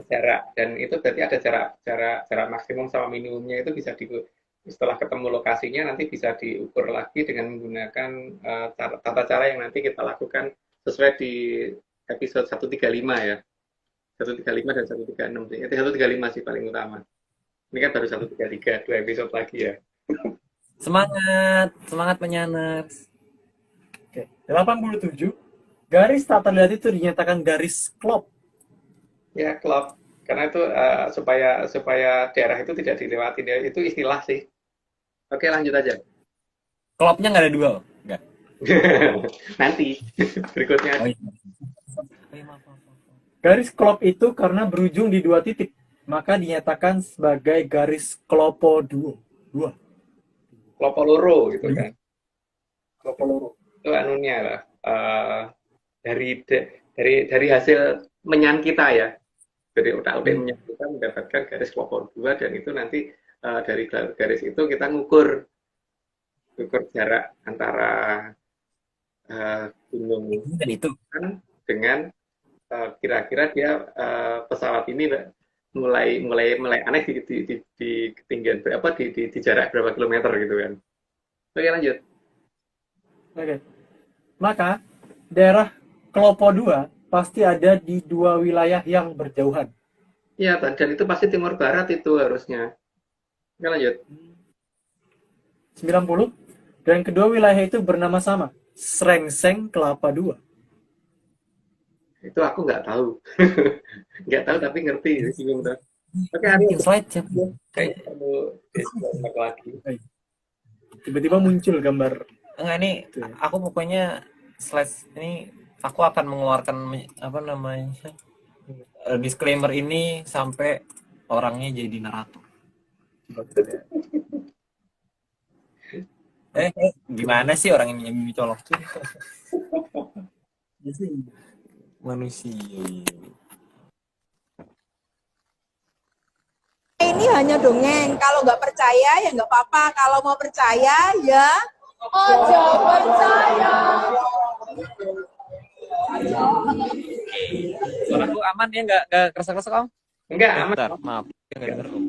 jarak, dan itu berarti ada jarak maksimum sama minimumnya itu bisa setelah ketemu lokasinya nanti bisa diukur lagi dengan menggunakan tata cara yang nanti kita lakukan sesuai di episode 135 ya. 135 dan 136 sih. Itu 135 sih paling utama. Ini kan baru 133, 2 episode lagi ya. Semangat penyaners. Oke. 87, garis tak terlihat itu dinyatakan garis klop. Ya, klop. Karena itu supaya daerah itu tidak dilewati. Itu istilah sih. Oke, lanjut aja. Klopnya nggak ada dua, nggak? Nanti berikutnya. Oh, iya. Garis klop itu karena berujung di 2 titik, maka dinyatakan sebagai garis klopo 2. Klopo loro gitu kan. Klopo loro. Itu anunya lah. Dari hasil menyan kita ya. Dari otak-otak menyan kita mendapatkan garis klopo 2, dan itu nanti dari garis itu kita ngukur jarak antara gunung itu dengan kira-kira dia pesawat ini mulai aneh di ketinggian berapa, di jarak berapa kilometer gitu kan. Oke, lanjut. Oke. Maka daerah Klopo II pasti ada di dua wilayah yang berjauhan. Iya, dan itu pasti timur barat itu harusnya. Oke, lanjut. 90. Dan kedua wilayah itu bernama sama, Srengseng Kelapa II. Itu aku nggak tahu. Nggak tahu tapi ngerti. Bingung tuh. Oke, Aryo. Slide siapa? Perlu dicoba lagi. Tiba-tiba muncul gambar. Enggak, ini aku pokoknya slide ini aku akan mengeluarkan apa namanya disclaimer ini sampai orangnya jadi narator. Gimana sih orang ini yang colok? Manusia. Ini hanya dongeng. Kalau nggak percaya ya nggak apa-apa. Kalau mau percaya ya ojo percaya. Suaraku aman ya, nggak kerasa-kerasa om? Enggak, aman. Bentar, maaf, nggak denger om.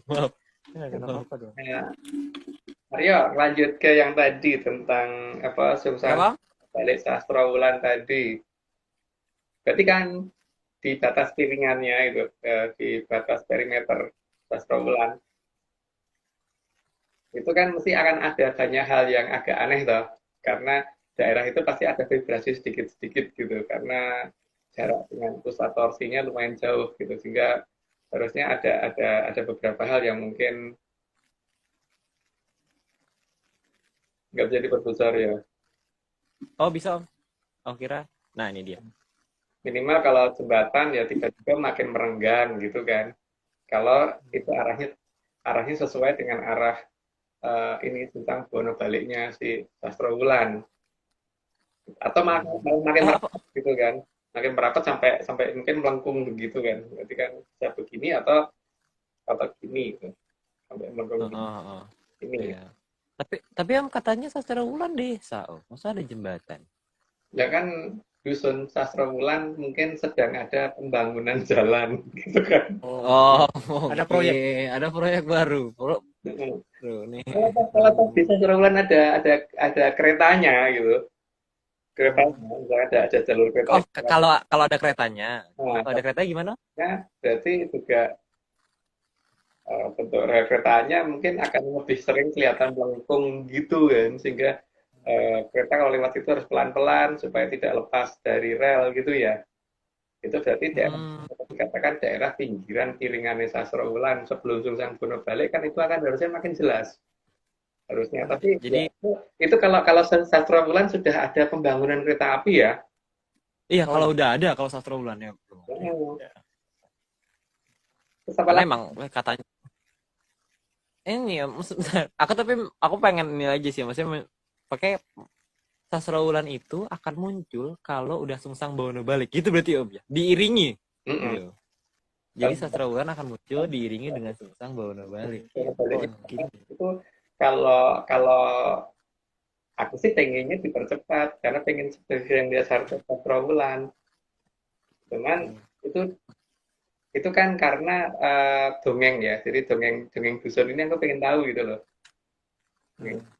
Maaf. Apa dong? Aryo, lanjut ke yang tadi tentang apa sumsang balik sastra wulan tadi. Berarti kan di batas piringannya itu, di batas perimeter sastra wulan, itu kan mesti akan ada banyak hal yang agak aneh toh, karena daerah itu pasti ada vibrasi sedikit-sedikit gitu, karena jarak dengan pusat torsinya lumayan jauh gitu, sehingga harusnya ada beberapa hal yang mungkin nggak bisa diperbesar ya. Oh bisa om? Oh kira. Nah ini dia. Minimal kalau jembatan ya tiba-tiba makin merenggang gitu kan. Kalau itu arahnya sesuai dengan arah ini tentang bono baliknya si Sastra Wulan. Atau makin merapat gitu kan. Makin merapat sampai mungkin melengkung begitu kan. Berarti kan bisa begini atau gini gitu. Sampai melengkung ini. Iya. Tapi yang katanya Sastra Wulan desa, oh. Masa ada jembatan? Ya kan dusun Sastra Wulan mungkin sedang ada pembangunan jalan gitu kan. Oh, Ada proyek. Ada proyek baru. Bro, nih. Kalau di Sastra Wulan ada keretanya gitu. Keretanya, misalnya ada jalur kereta. Oh, kalau ada keretanya. Nah, Kalau ada kereta gimana? ya, berarti juga bentuk rel keretanya mungkin akan lebih sering kelihatan melengkung gitu kan, sehingga kereta kalau lewat itu harus pelan-pelan supaya tidak lepas dari rel gitu ya. Itu berarti dikatakan daerah pinggiran piringan Sastra Wulan sebelum Sungsang Bono balik kan itu akan harusnya makin jelas harusnya. Tapi jadi ya, itu kalau Sastra Wulan sudah ada pembangunan kereta api ya. iya kalau udah ada kalau Sastra Wulan ya. Terus apa Karena lagi? emang katanya ini ya, aku pengen ini aja sih, maksudnya pakai Sastra Wulan itu akan muncul kalau udah Sungsang Bono balik gitu berarti om ya, diiringi gitu. Jadi Sastra Wulan akan muncul diiringi dengan Sungsang Bono balik gitu. Itu kalau aku sih pengennya dipercepat karena pengen seperti yang dia Sastra Wulan. Cuman itu kan karena dongeng ya, jadi dongeng dusun ini aku pengen tahu gitu loh.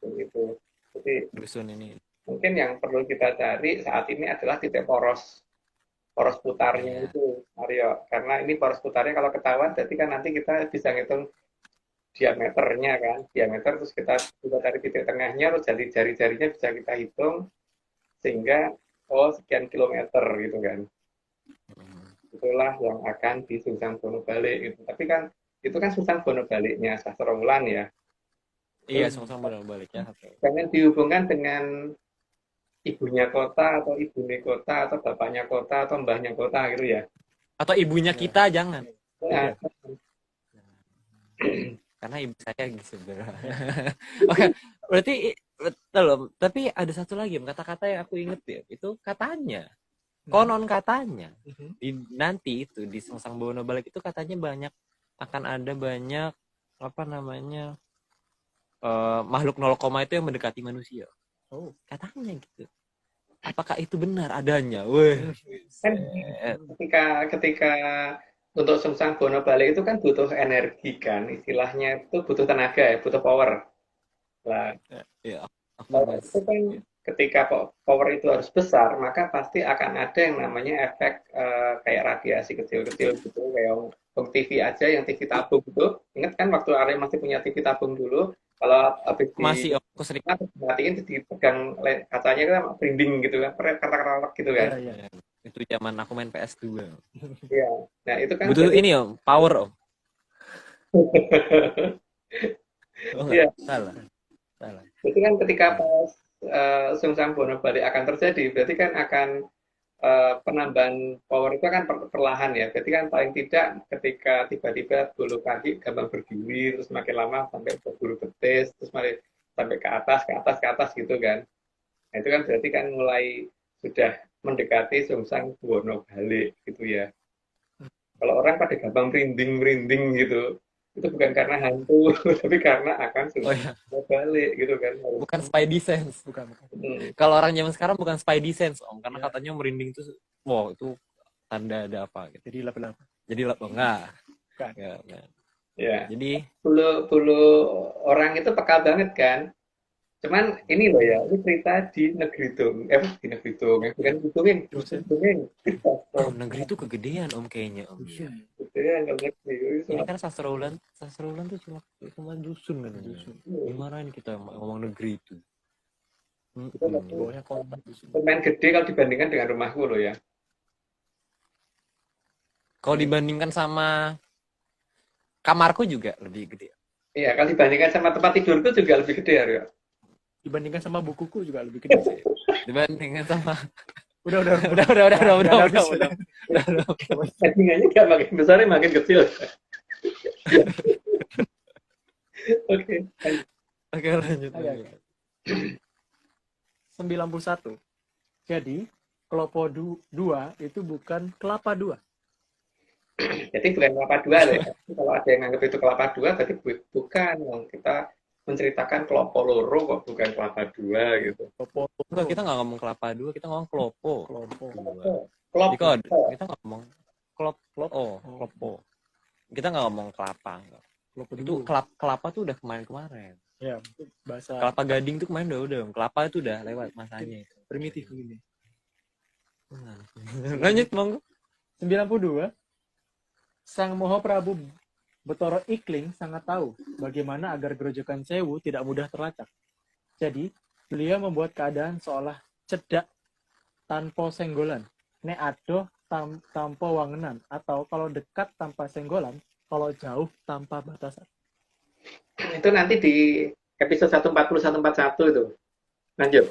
Gitu. Jadi Dusun ini mungkin yang perlu kita cari saat ini adalah titik poros putarnya itu, Mario. Karena ini poros putarnya kalau ketahuan, jadi kan nanti kita bisa ngitung diameternya kan, diameter terus kita juga cari titik tengahnya, terus jari-jarinya bisa kita hitung sehingga sekian kilometer gitu kan. Itulah yang akan di Sungsang Bono balik gitu. Tapi kan itu kan Sungsang Bono baliknya Sastra Wulan ya. iya Sungsang Bono balik ya. Jangan dihubungkan dengan ibunya kota atau ibune kota atau bapaknya kota atau mbahnya kota gitu ya. Atau ibunya kita jangan. Nah, Karena ibu saya gitu sebenarnya. Oke, berarti betul loh. Tapi ada satu lagi kata-kata yang aku inget ya, itu katanya konon katanya nanti itu di Sungsang Bono balik itu katanya akan ada banyak apa namanya makhluk 0, itu yang mendekati manusia. Oh, katanya gitu. Apakah itu benar adanya? Weh. Kan ketika untuk Sungsang Bono balik itu kan butuh energi kan, istilahnya itu butuh tenaga ya, butuh power. Lah, Ya, power itu kan ketika power itu harus besar, maka pasti akan ada yang namanya efek kayak radiasi kecil-kecil gitu, kayak TV aja yang TV tabung itu. Ingat kan waktu Arya masih punya TV tabung dulu, kalau habis masih Om, aku sering. dimatiin dipegang kacanya kan merinding gitu kan, kerak-kerak gitu kan. Iya. Ya, itu zaman aku main PS2. Iya. Nah, itu kan Butuh ini Om, power Om. Oh, Iya. salah. Itu kan ketika pas Sungsang Bono balik akan terjadi, berarti kan akan penambahan power itu kan perlahan ya. Berarti kan paling tidak ketika tiba-tiba bulu kaki gampang berdiri, terus makin lama sampai ke bulu betis, terus sampai ke atas gitu kan. Nah, itu kan berarti kan mulai sudah mendekati Sungsang Bono balik gitu ya. Kalau orang pada gampang merinding gitu, itu bukan karena hantu, tapi karena akan Sungsang Bono balik gitu kan. Bukan Spidey sense. Bukan. Kalau orang zaman sekarang bukan Spidey sense Om, karena katanya merinding itu, wow itu tanda ada apa gitu. Jadi lap-lap. Jadi enggak. Bukan. Enggak. Ya. Jadi Bulu orang itu peka banget kan. Cuman ini loh ya, ini cerita di negeri dongeng, bukan di dongeng. oh, negeri itu kegedean Om kayaknya Om. Kegedean kalau negeri. Ini kan sastraulan tuh cuma dusun kan. Dimarahin kita ngomong negeri itu. Bawahnya kota. Pemain gede kalau dibandingkan dengan rumahku loh ya. Kalau dibandingkan sama kamarku juga lebih gede. Iya, kalau dibandingkan sama tempat tidurku juga lebih gede ya. Dibandingkan sama bukuku juga lebih gede sih. Dibandingkan sama Udah. Bandingannya nggak makin besar, makin kecil. Oke. Oke, lanjut. 91. Jadi, kelopo 2 itu bukan kelapa 2. Jadi bukan kelapa 2 loh ya. Kalau ada yang anggap itu kelapa 2, berarti bukan. Kita menceritakan kelopo loro kok, bukan kelapa 2 gitu. Enggak, kita nggak ngomong kelapa 2, kita ngomong kelopo. Kelopo. Kita nggak ngomong kelopo. Kita nggak ngomong kelapa. Itu kelapa tuh udah kemarin. Ya, bahasa Kelapa gading tuh kemarin udah. Kelapa itu udah lewat masanya. primitif begini. Lanjut monggo. 92. Sang Moho Prabu Betoro Ikling sangat tahu bagaimana agar Grojogan Sewu tidak mudah terlacak. Jadi, beliau membuat keadaan seolah cedak tanpa senggolan. Nek ado tanpa wangenan. Atau kalau dekat tanpa senggolan, kalau jauh tanpa batasan. Itu nanti di episode 140-141 itu. Lanjut.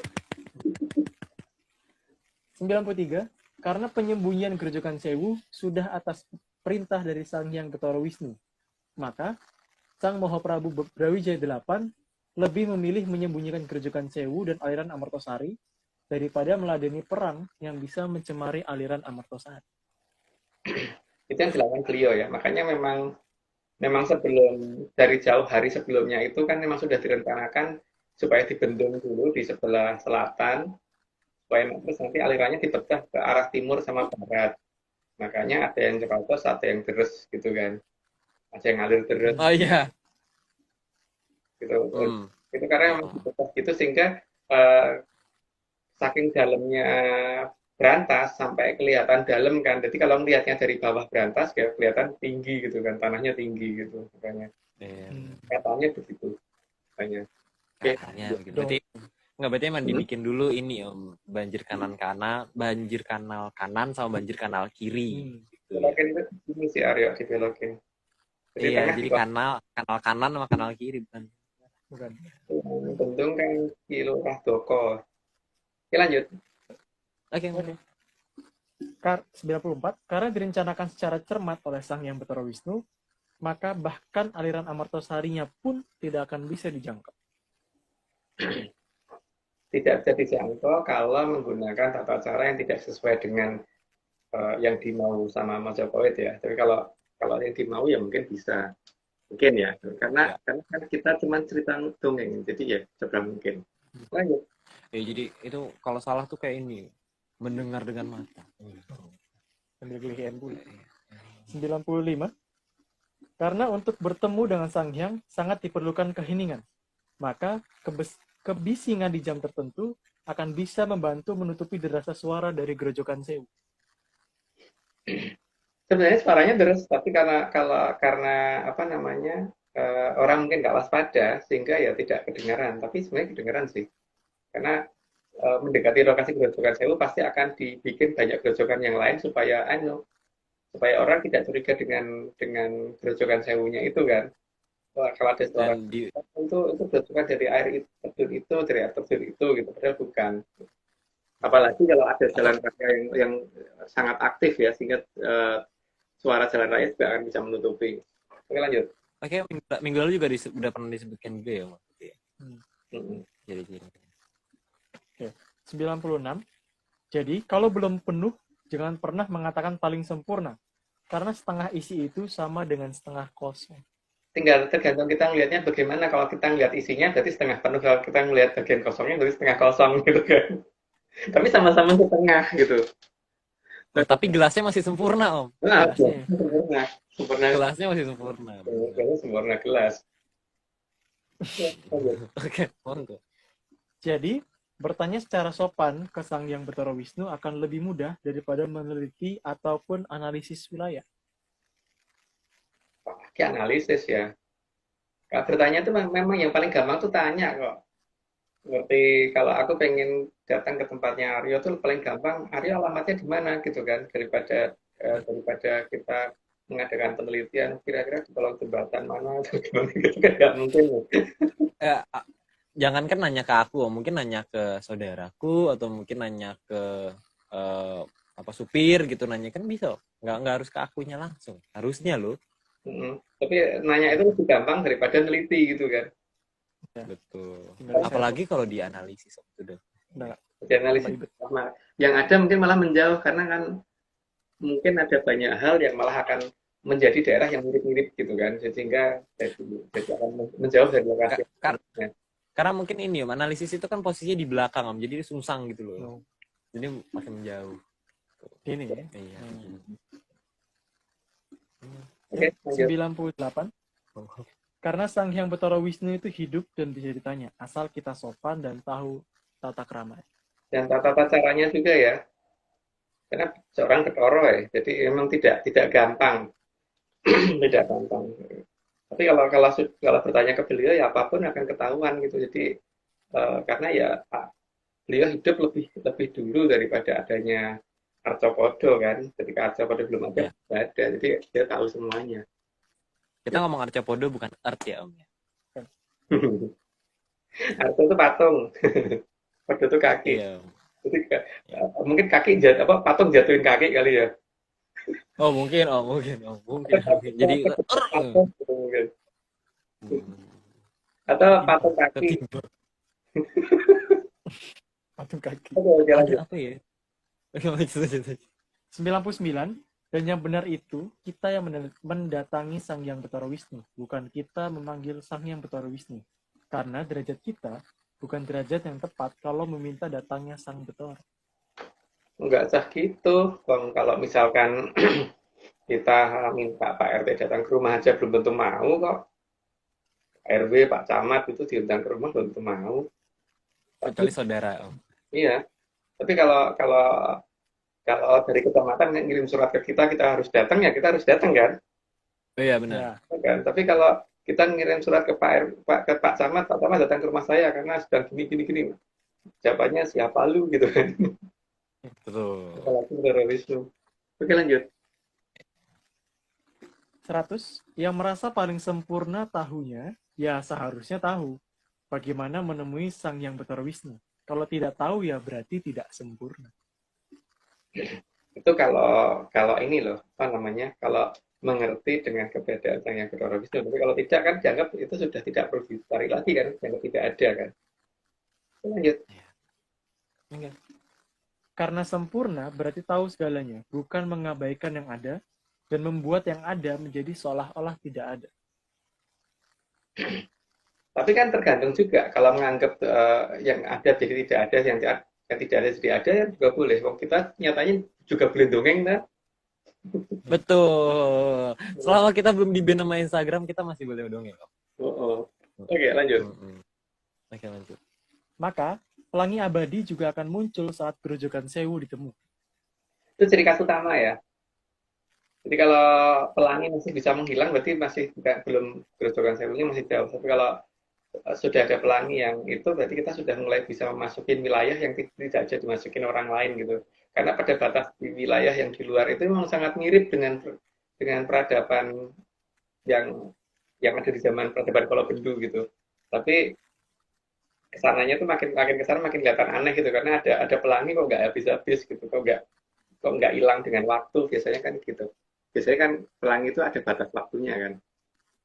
93. Karena penyembunyian Grojogan Sewu sudah atas perintah dari Sang Hyang Betara Wisnu, maka Sang Moho Prabu Brawijaya VIII lebih memilih menyembunyikan Grojogan Sewu dan aliran Amartosari daripada meladeni perang yang bisa mencemari aliran Amartosari. Itu yang dilakukan beliau ya. Makanya memang sebelum dari jauh hari sebelumnya itu kan memang sudah direncanakan supaya dibendung dulu di sebelah selatan supaya terus nanti alirannya dipecah ke arah timur sama barat. Makanya ada yang cerotos, ada yang deres gitu kan. Ada yang ngalir terus. Oh iya. Gitu. Itu karena memang dipecah gitu sehingga saking dalamnya Brantas sampai kelihatan dalam kan. Jadi kalau melihatnya dari bawah Brantas kayak kelihatan tinggi gitu kan, tanahnya tinggi gitu makanya. Katanya begitu. Katanya. Katanya begitu. Berarti emang dibikin dulu ini Om, banjir kanal kanan sama banjir kanal kiri. Belokin itu ini si Aryo dibelokin. Iya, jadi kanal kanan sama kanal kiri bukan. Bentung kan kilo doko. Oke, lanjut. Oke. 94. Karena direncanakan secara cermat oleh Sang Hyang Betara Wisnu, maka bahkan aliran Amartosarinya pun tidak akan bisa dijangkau. Tidak bisa dijangkau kalau menggunakan tata cara yang tidak sesuai dengan yang dimau sama Majapahit ya. Tapi kalau yang dimau ya mungkin bisa. Mungkin ya. Karena kan kita cuma cerita dongeng. Jadi ya coba mungkin. Lanjut. Ya, jadi itu kalau salah tuh kayak ini. Mendengar dengan mata. 95. Karena untuk bertemu dengan Sang Hyang sangat diperlukan keheningan. maka kebisingan di jam tertentu akan bisa membantu menutupi derasnya suara dari gerojokan sewu. Sebenarnya suaranya deras, tapi karena apa namanya orang mungkin nggak waspada sehingga ya tidak kedengaran. Tapi sebenarnya kedengaran sih, karena mendekati lokasi gerojokan sewu pasti akan dibikin banyak gerojokan yang lain supaya orang tidak curiga dengan gerojokan sewunya itu kan. Kalau ada suara Dan di itu gerojokan dari terjun itu, dari air terjun itu gitu, padahal bukan. Apalagi kalau ada jalan raya yang sangat aktif ya, sehingga suara jalan raya juga akan bisa menutupi. Oke, lanjut. Oke, minggu lalu juga udah pernah disebutkan juga ya, Mas. Jadi Oke. 96. Jadi, kalau belum penuh, jangan pernah mengatakan paling sempurna. Karena setengah isi itu sama dengan setengah kosong. Tinggal tergantung kita ngelihatnya bagaimana. Kalau kita ngelihat isinya berarti setengah penuh, kalau kita ngelihat bagian kosongnya berarti setengah kosong gitu kan. Tapi sama-sama setengah gitu. tapi gelasnya masih sempurna, Om. Nah, Gelasnya. sempurna Gelasnya masih sempurna. sempurna gelas. Oke, monggo. Jadi, bertanya secara sopan ke Sang Hyang Bathara Wisnu akan lebih mudah daripada meneliti ataupun analisis wilayah. Pakai analisis ya. Kalau bertanya itu memang yang paling gampang tuh tanya kok. Seperti kalau aku pengen datang ke tempatnya Aryo tuh paling gampang, Aryo alamatnya di mana gitu kan, daripada kita mengadakan penelitian kira-kira di kolong jembatan mana atau gimana gitu kan nggak mungkin. Jangankan nanya ke aku, mungkin nanya ke saudaraku atau mungkin nanya ke supir gitu, nanya kan bisa. Nggak harus ke akunya langsung. Harusnya loh. Tapi nanya itu lebih gampang daripada neliti gitu kan. Betul. Apalagi kalau dianalisis itu deh. Dianalisis yang ada mungkin malah menjauh karena kan mungkin ada banyak hal yang malah akan menjadi daerah yang mirip-mirip gitu kan, sehingga jadi akan menjauh dari lokasi. Karena mungkin ini Om, analisis itu kan posisinya di belakang Om, jadi sungsang gitu loh. Jadi makin menjauh. Ini ya. Iya. Oke, 98. Karena Sang Hyang Bathara Wisnu itu hidup dan bisa ditanya, asal kita sopan dan tahu tata krama. Dan tata caranya juga ya, karena seorang Bathara ya, jadi memang tidak gampang, tidak gampang. Tapi kalau bertanya ke beliau ya apapun akan ketahuan gitu. Jadi karena ya beliau hidup lebih dulu daripada adanya Arcopodo kan. Ketika Arcopodo belum ada, jadi dia tahu semuanya. Kita ngomong Arcopodo bukan Earth ya Om ya. Arco itu patung, Podo itu kaki. Iya. Jadi mungkin patung jatuhin kaki kali ya. Oh mungkin. Jadi mungkin. Atau patung kaki. Patung kaki. Ada apa ya? 99. Dan yang benar itu, kita yang mendatangi Sang Hyang Bathara Wisnu, bukan kita memanggil Sang Hyang Bathara Wisnu. Karena derajat kita bukan derajat yang tepat kalau meminta datangnya Sang Bathara. Enggak sah gitu. Kalau misalkan kita minta Pak RT datang ke rumah aja belum tentu mau kok. RW, Pak Camat itu diundang ke rumah belum tentu mau. Kecuali saudara Om. Iya. Tapi kalau dari kecamatan yang ngirim surat ke kita harus datang ya kita harus datang kan? Oh iya benar. Ya. Kan? Tapi kalau kita ngirim surat ke Pak Camat datang ke rumah saya karena sedang gini. Jawabannya siapa lu gitu kan? Betul. Apalagi Bathara Wisnu. Oke lanjut. 100. Yang merasa paling sempurna tahunya, ya seharusnya tahu bagaimana menemui Sang Hyang Bathara Wisnu. Kalau tidak tahu ya berarti tidak sempurna. Itu kalau ini loh, apa namanya? Kalau mengerti dengan keberadaan Sang Hyang Bathara Wisnu. Tapi kalau tidak kan dianggap itu sudah tidak perlu dicari lagi kan, dianggap tidak ada kan. Lanjut. Karena sempurna berarti tahu segalanya, bukan mengabaikan yang ada dan membuat yang ada menjadi seolah-olah tidak ada. Tapi kan tergantung juga kalau menganggap yang ada jadi tidak ada, yang tidak ada jadi ada ya juga boleh. Wong kita nyatanya juga boleh dongeng kan? Betul. Selama kita belum di-ban sama Instagram, kita masih boleh dongeng. Oke, lanjut. Oke, lanjut. Maka pelangi abadi juga akan muncul saat Grojogan Sewu ditemu. Itu ciri khas utama ya. Jadi kalau pelangi masih bisa menghilang, berarti masih belum Grojogan Sewunya masih jauh. Tapi kalau sudah ada pelangi yang itu, berarti kita sudah mulai bisa memasukin wilayah yang tidak bisa dimasukin orang lain gitu. Karena pada batas di wilayah yang di luar itu memang sangat mirip dengan peradaban yang ada di zaman peradaban Kolobendu gitu. Tapi kesananya tuh makin kesana makin kelihatan aneh gitu, karena ada pelangi kok nggak habis-habis gitu, kok nggak hilang dengan waktu, biasanya kan gitu. Biasanya kan pelangi itu ada batas waktunya kan.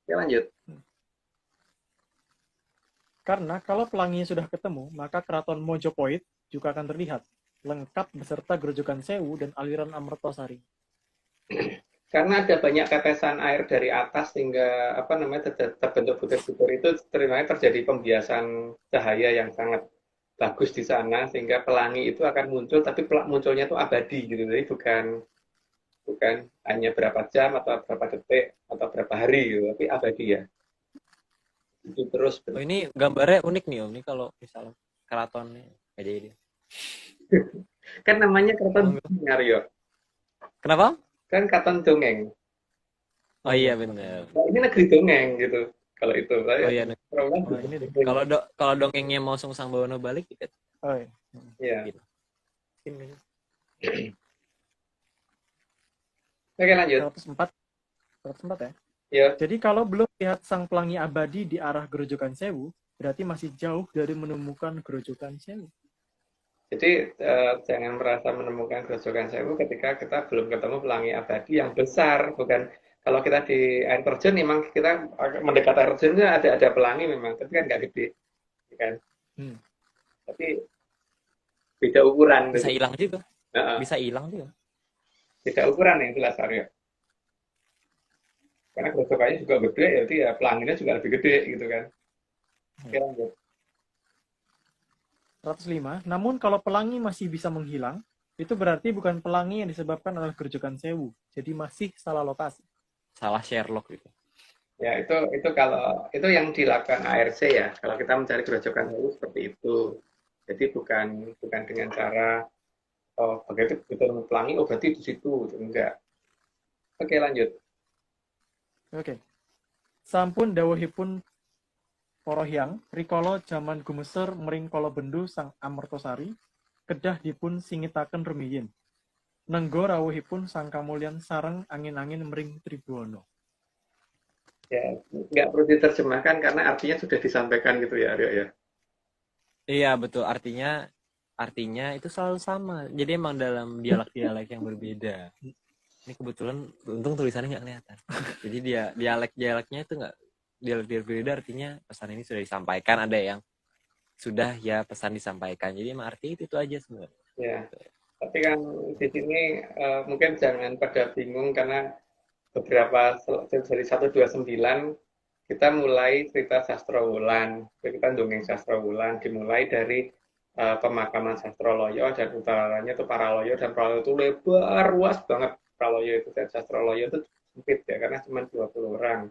Ya lanjut. Karena kalau pelanginya sudah ketemu, maka keraton Mojopahit juga akan terlihat, lengkap beserta Grojogan Sewu dan aliran Amertosari. Karena ada banyak tetesan air dari atas sehingga terbentuk butir-butir itu terjadi pembiasan cahaya yang sangat bagus di sana, sehingga pelangi itu akan muncul, tapi munculnya itu abadi gitu. Jadi bukan hanya berapa jam atau berapa detik atau berapa hari gitu, tapi abadi ya. Itu terus. Oh, ini gambarnya unik nih Om. Ini kalau misalnya keratonnya kayak jadi. Kan namanya keraton Aryo. Kenapa? Kan keraton dongeng. Oh iya benar. Nah, ini negeri dongeng gitu. Kalau itu. Oh iya. Ini deh. Kalau dongengnya mau Sungsang Bawono balik gitu. Oh, iya. Iya. Gitu. Ini. Oke, lanjut. 104 ya. Ya. Jadi kalau belum lihat sang pelangi abadi di arah Grojogan Sewu, berarti masih jauh dari menemukan Grojogan Sewu. Jadi jangan merasa menemukan Grojogan Sewu ketika kita belum ketemu pelangi abadi yang besar. Bukan kalau kita di air terjun, memang kita mendekat air terjunnya ada pelangi memang, tapi kan nggak gede, kan? Tapi beda ukuran. Bisa hilang juga. Nah, bisa hilang juga. Beda ukuran yang jelas Aryo. Karena Grojogannya juga gede, jadi ya pelanginya juga lebih gede gitu kan. Oke, lanjut. 105. Namun kalau pelangi masih bisa menghilang, itu berarti bukan pelangi yang disebabkan oleh Grojogan Sewu. Jadi masih salah lokasi. Salah Sherlock gitu. Ya, itu kalau itu yang dilakukan ARC ya. Kalau kita mencari Grojogan Sewu seperti itu. Jadi bukan dengan cara begitu pelangi, berarti di situ, enggak. Oke, lanjut. Oke. Sampun dawuhipun para hyang rikala jaman gumeser mring Kolobendu sang Amertosari kedah dipun singitaken rumiyin. Nenggo rawuhipun sang kamulyan sareng angin-angin mring Tribhuwana. Ya, nggak perlu diterjemahkan karena artinya sudah disampaikan gitu ya, Aryo ya. Iya, betul. Artinya itu selalu sama. Jadi emang dalam dialek-dialek yang berbeda. Ini kebetulan untung tulisannya nggak kelihatan. Jadi dia dialek-dialeknya itu nggak dialek berbeda, artinya pesan ini sudah disampaikan. Ada yang sudah ya pesan disampaikan. Jadi emang arti itu aja sebenarnya. Ya. Tapi kan di sini mungkin jangan pada bingung karena beberapa dari 129 kita mulai cerita Sastrowulan. Kita dongeng Sastrowulan dimulai dari pemakaman Sastroloyo dan utaranya itu Paraloyo, dan Paraloyo itu lebar, luas banget. Praloyo itu dan Sastroloyo itu sempit ya karena cuma 20 orang.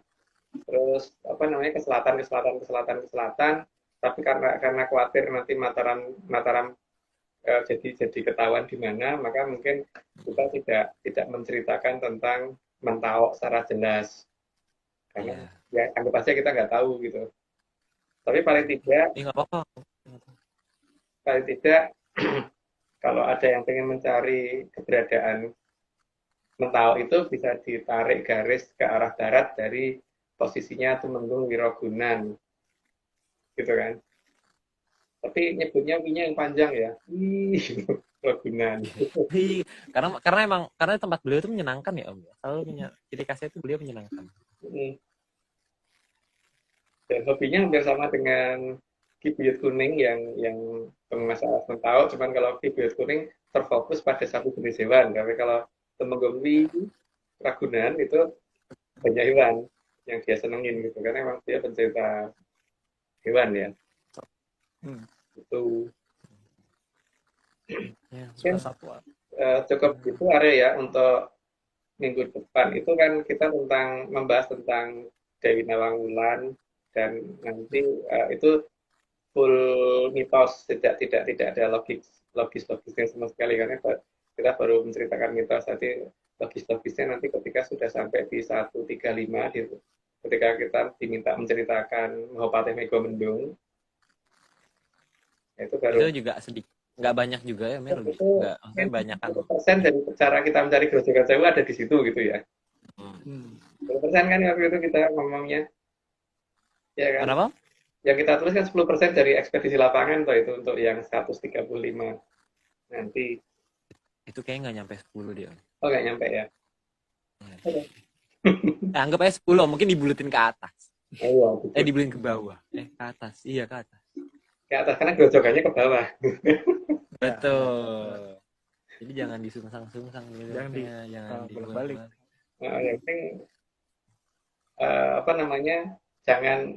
Terus ke selatan, tapi karena khawatir nanti Mataram jadi ketahuan di mana, maka mungkin kita tidak menceritakan tentang Mentawok secara jelas. Karena ya anggap aja kita nggak tahu gitu. Tapi paling tidak kalau ada yang pengen mencari keberadaan Mentawok itu bisa ditarik garis ke arah barat dari posisinya Tumenggung Wirogunan, gitu kan. Tapi nyebutnya W-nya yang panjang ya, Wirogunan. karena tempat beliau itu menyenangkan ya Om. Selalu ciri khasnya itu beliau menyenangkan. Dan hobinya hampir sama dengan Ki Buyut Kuning yang masalah Mentawok, cuman kalau Ki Buyut Kuning terfokus pada satu jenis hewan, tapi kalau Tumenggung Ragunan itu banyak hewan yang dia senengin gitu, karena emang dia pencinta hewan ya. Itu Mungkin cukup itu area ya untuk minggu depan. Itu kan kita membahas tentang Dewi Nawang Wulan, dan nanti itu full mitos, tidak ada logisnya sama sekali, karena kita baru menceritakan mitos, nanti logisnya nanti ketika sudah sampai di 135 gitu. Ketika kita diminta menceritakan Mahopatih Mego Mendung, itu baru Itu juga sedikit, nggak banyak juga ya, Mel. itu Nggak, maksudnya banyak kan. 10% dari cara kita mencari Grojogan Sewu ada di situ gitu ya. 10% kan waktu itu kita ngomongnya, ya kan? Kenapa? Yang kita tulis kan 10% dari ekspedisi lapangan toh, itu untuk yang 135 nanti. Itu kayaknya nggak nyampe 10 dia. Oh, nggak nyampe ya? Anggap aja 10, mungkin dibulutin ke atas. Oh, iya, Dibulutin ke bawah. Ke atas. Iya, ke atas. ke atas, karena grojogannya ke bawah. Betul. Jadi jangan disungsang-sungsang gitu. Jangan bolak-balik. Nah, yang penting apa namanya, jangan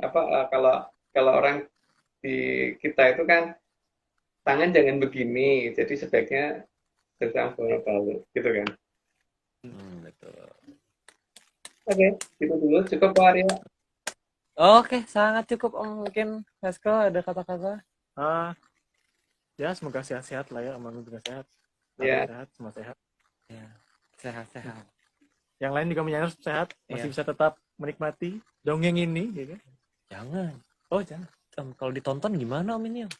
kalau orang di kita itu kan tangan jangan begini, jadi sebaiknya sedang bolak-balik gitu kan. Betul. Oke, gitu dulu, cukup Pak Arya. Oke, sangat cukup Om. Mungkin Hasko ada kata-kata? Ya semoga sehat-sehat lah ya, Om juga sehat. Ya. Sehat, semua sehat. Ya, sehat-sehat. Yang lain juga menyanyar sehat, masih bisa tetap menikmati dongeng ini, ya kan? Jangan. Oh, jangan. Kalau ditonton gimana Om ini Om?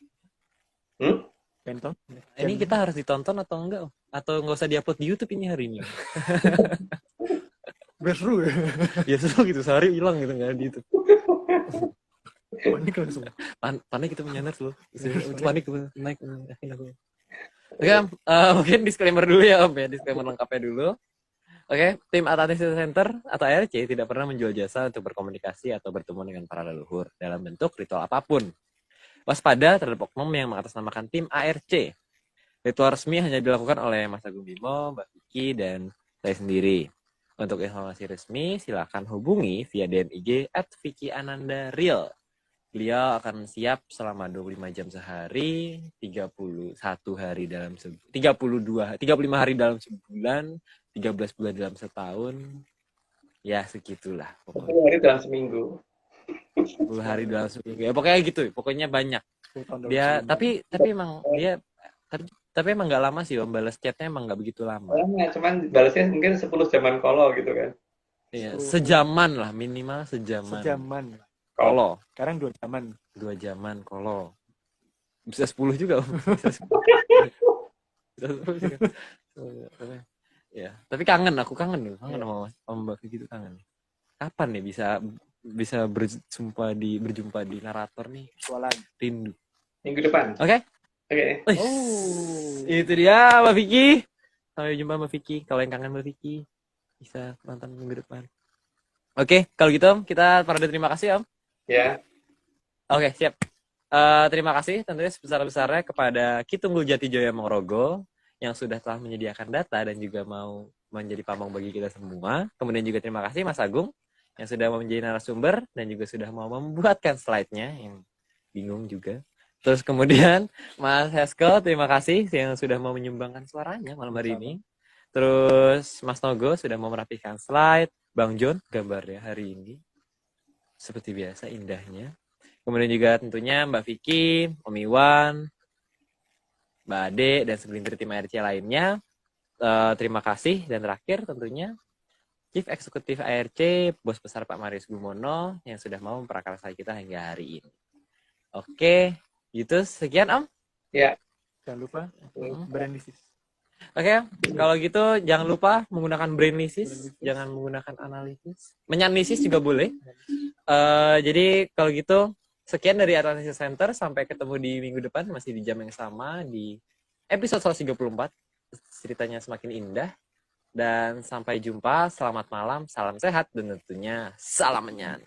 Penton. Ini kita harus ditonton atau enggak Om? Atau nggak usah diupload di YouTube ini hari ini? Biar seru ya. Ya seru gitu, sehari hilang gitu nggak di YouTube. Panik langsung. Panik itu menyandar loh. Panik naik. Oke, mungkin disclaimer dulu ya Om ya, disclaimer lengkapnya dulu. Oke, tim Atlantis Center atau ARC tidak pernah menjual jasa untuk berkomunikasi atau bertemu dengan para leluhur dalam bentuk ritual apapun. Waspada terhadap oknum yang mengatasnamakan tim ARC. Ritual resmi hanya dilakukan oleh Mas Agung Bimo, Mbak Vicky, dan saya sendiri. Untuk informasi resmi, silakan hubungi via DM IG @VickyAnandaReal. Beliau akan siap selama 25 jam sehari, 35 hari dalam sebulan, 13 bulan dalam setahun. Ya, segitulah. 10 hari dalam seminggu. 10 hari dalam seminggu. Ya, pokoknya gitu. Pokoknya banyak. Dia tapi emang dia tapi emang nggak lama sih Om, balas chatnya emang nggak begitu lama. Cuman balasnya mungkin 10 jaman kolo gitu kan. Iya, sejaman lah, minimal sejaman. Kolo. Sekarang 2 jaman. 2 jaman kolo. Bisa 10 juga Om. Bisa 10 juga. Ya, tapi aku kangen nih, sama Mbak Vicky itu kangen. Kapan nih bisa berjumpa di narator nih? Rindu. Minggu depan. Oke. Itu dia Mbak Vicky. Sampai jumpa Mbak Vicky. Kalau yang kangen Mbak Vicky bisa nonton minggu depan. Oke, kalau gitu Om, kita parade terima kasih Om. Ya. Oke, siap. Terima kasih tentunya sebesar-besarnya kepada Kitunggul Jatijoyo Mongrogo yang sudah telah menyediakan data dan juga mau menjadi pamong bagi kita semua. Kemudian juga terima kasih Mas Agung yang sudah mau menjadi narasumber dan juga sudah mau membuatkan slide-nya yang bingung juga. Terus kemudian Mas Hasko, terima kasih yang sudah mau menyumbangkan suaranya malam hari ini. Terus Mas Nogo sudah mau merapikan slide. Bang John gambarnya hari ini seperti biasa indahnya. Kemudian juga tentunya Mbak Vicky, Om Iwan, Mbak Ade, dan segelintir tim ARC lainnya. Terima kasih. Dan terakhir tentunya Chief Eksekutif ARC, Bos Besar Pak Marius Gumono yang sudah mau memprakarsai kita hingga hari ini. Oke, gitu. Sekian Om. Ya. Jangan lupa Brainlysis. Oke, kalau gitu jangan lupa menggunakan Brainlysis, jangan menggunakan analisis. Menyanalisis juga boleh. Jadi kalau gitu sekian dari Atlantis Center, sampai ketemu di minggu depan masih di jam yang sama di episode 134. Ceritanya semakin indah. Dan sampai jumpa, selamat malam, salam sehat, dan tentunya salam menyan.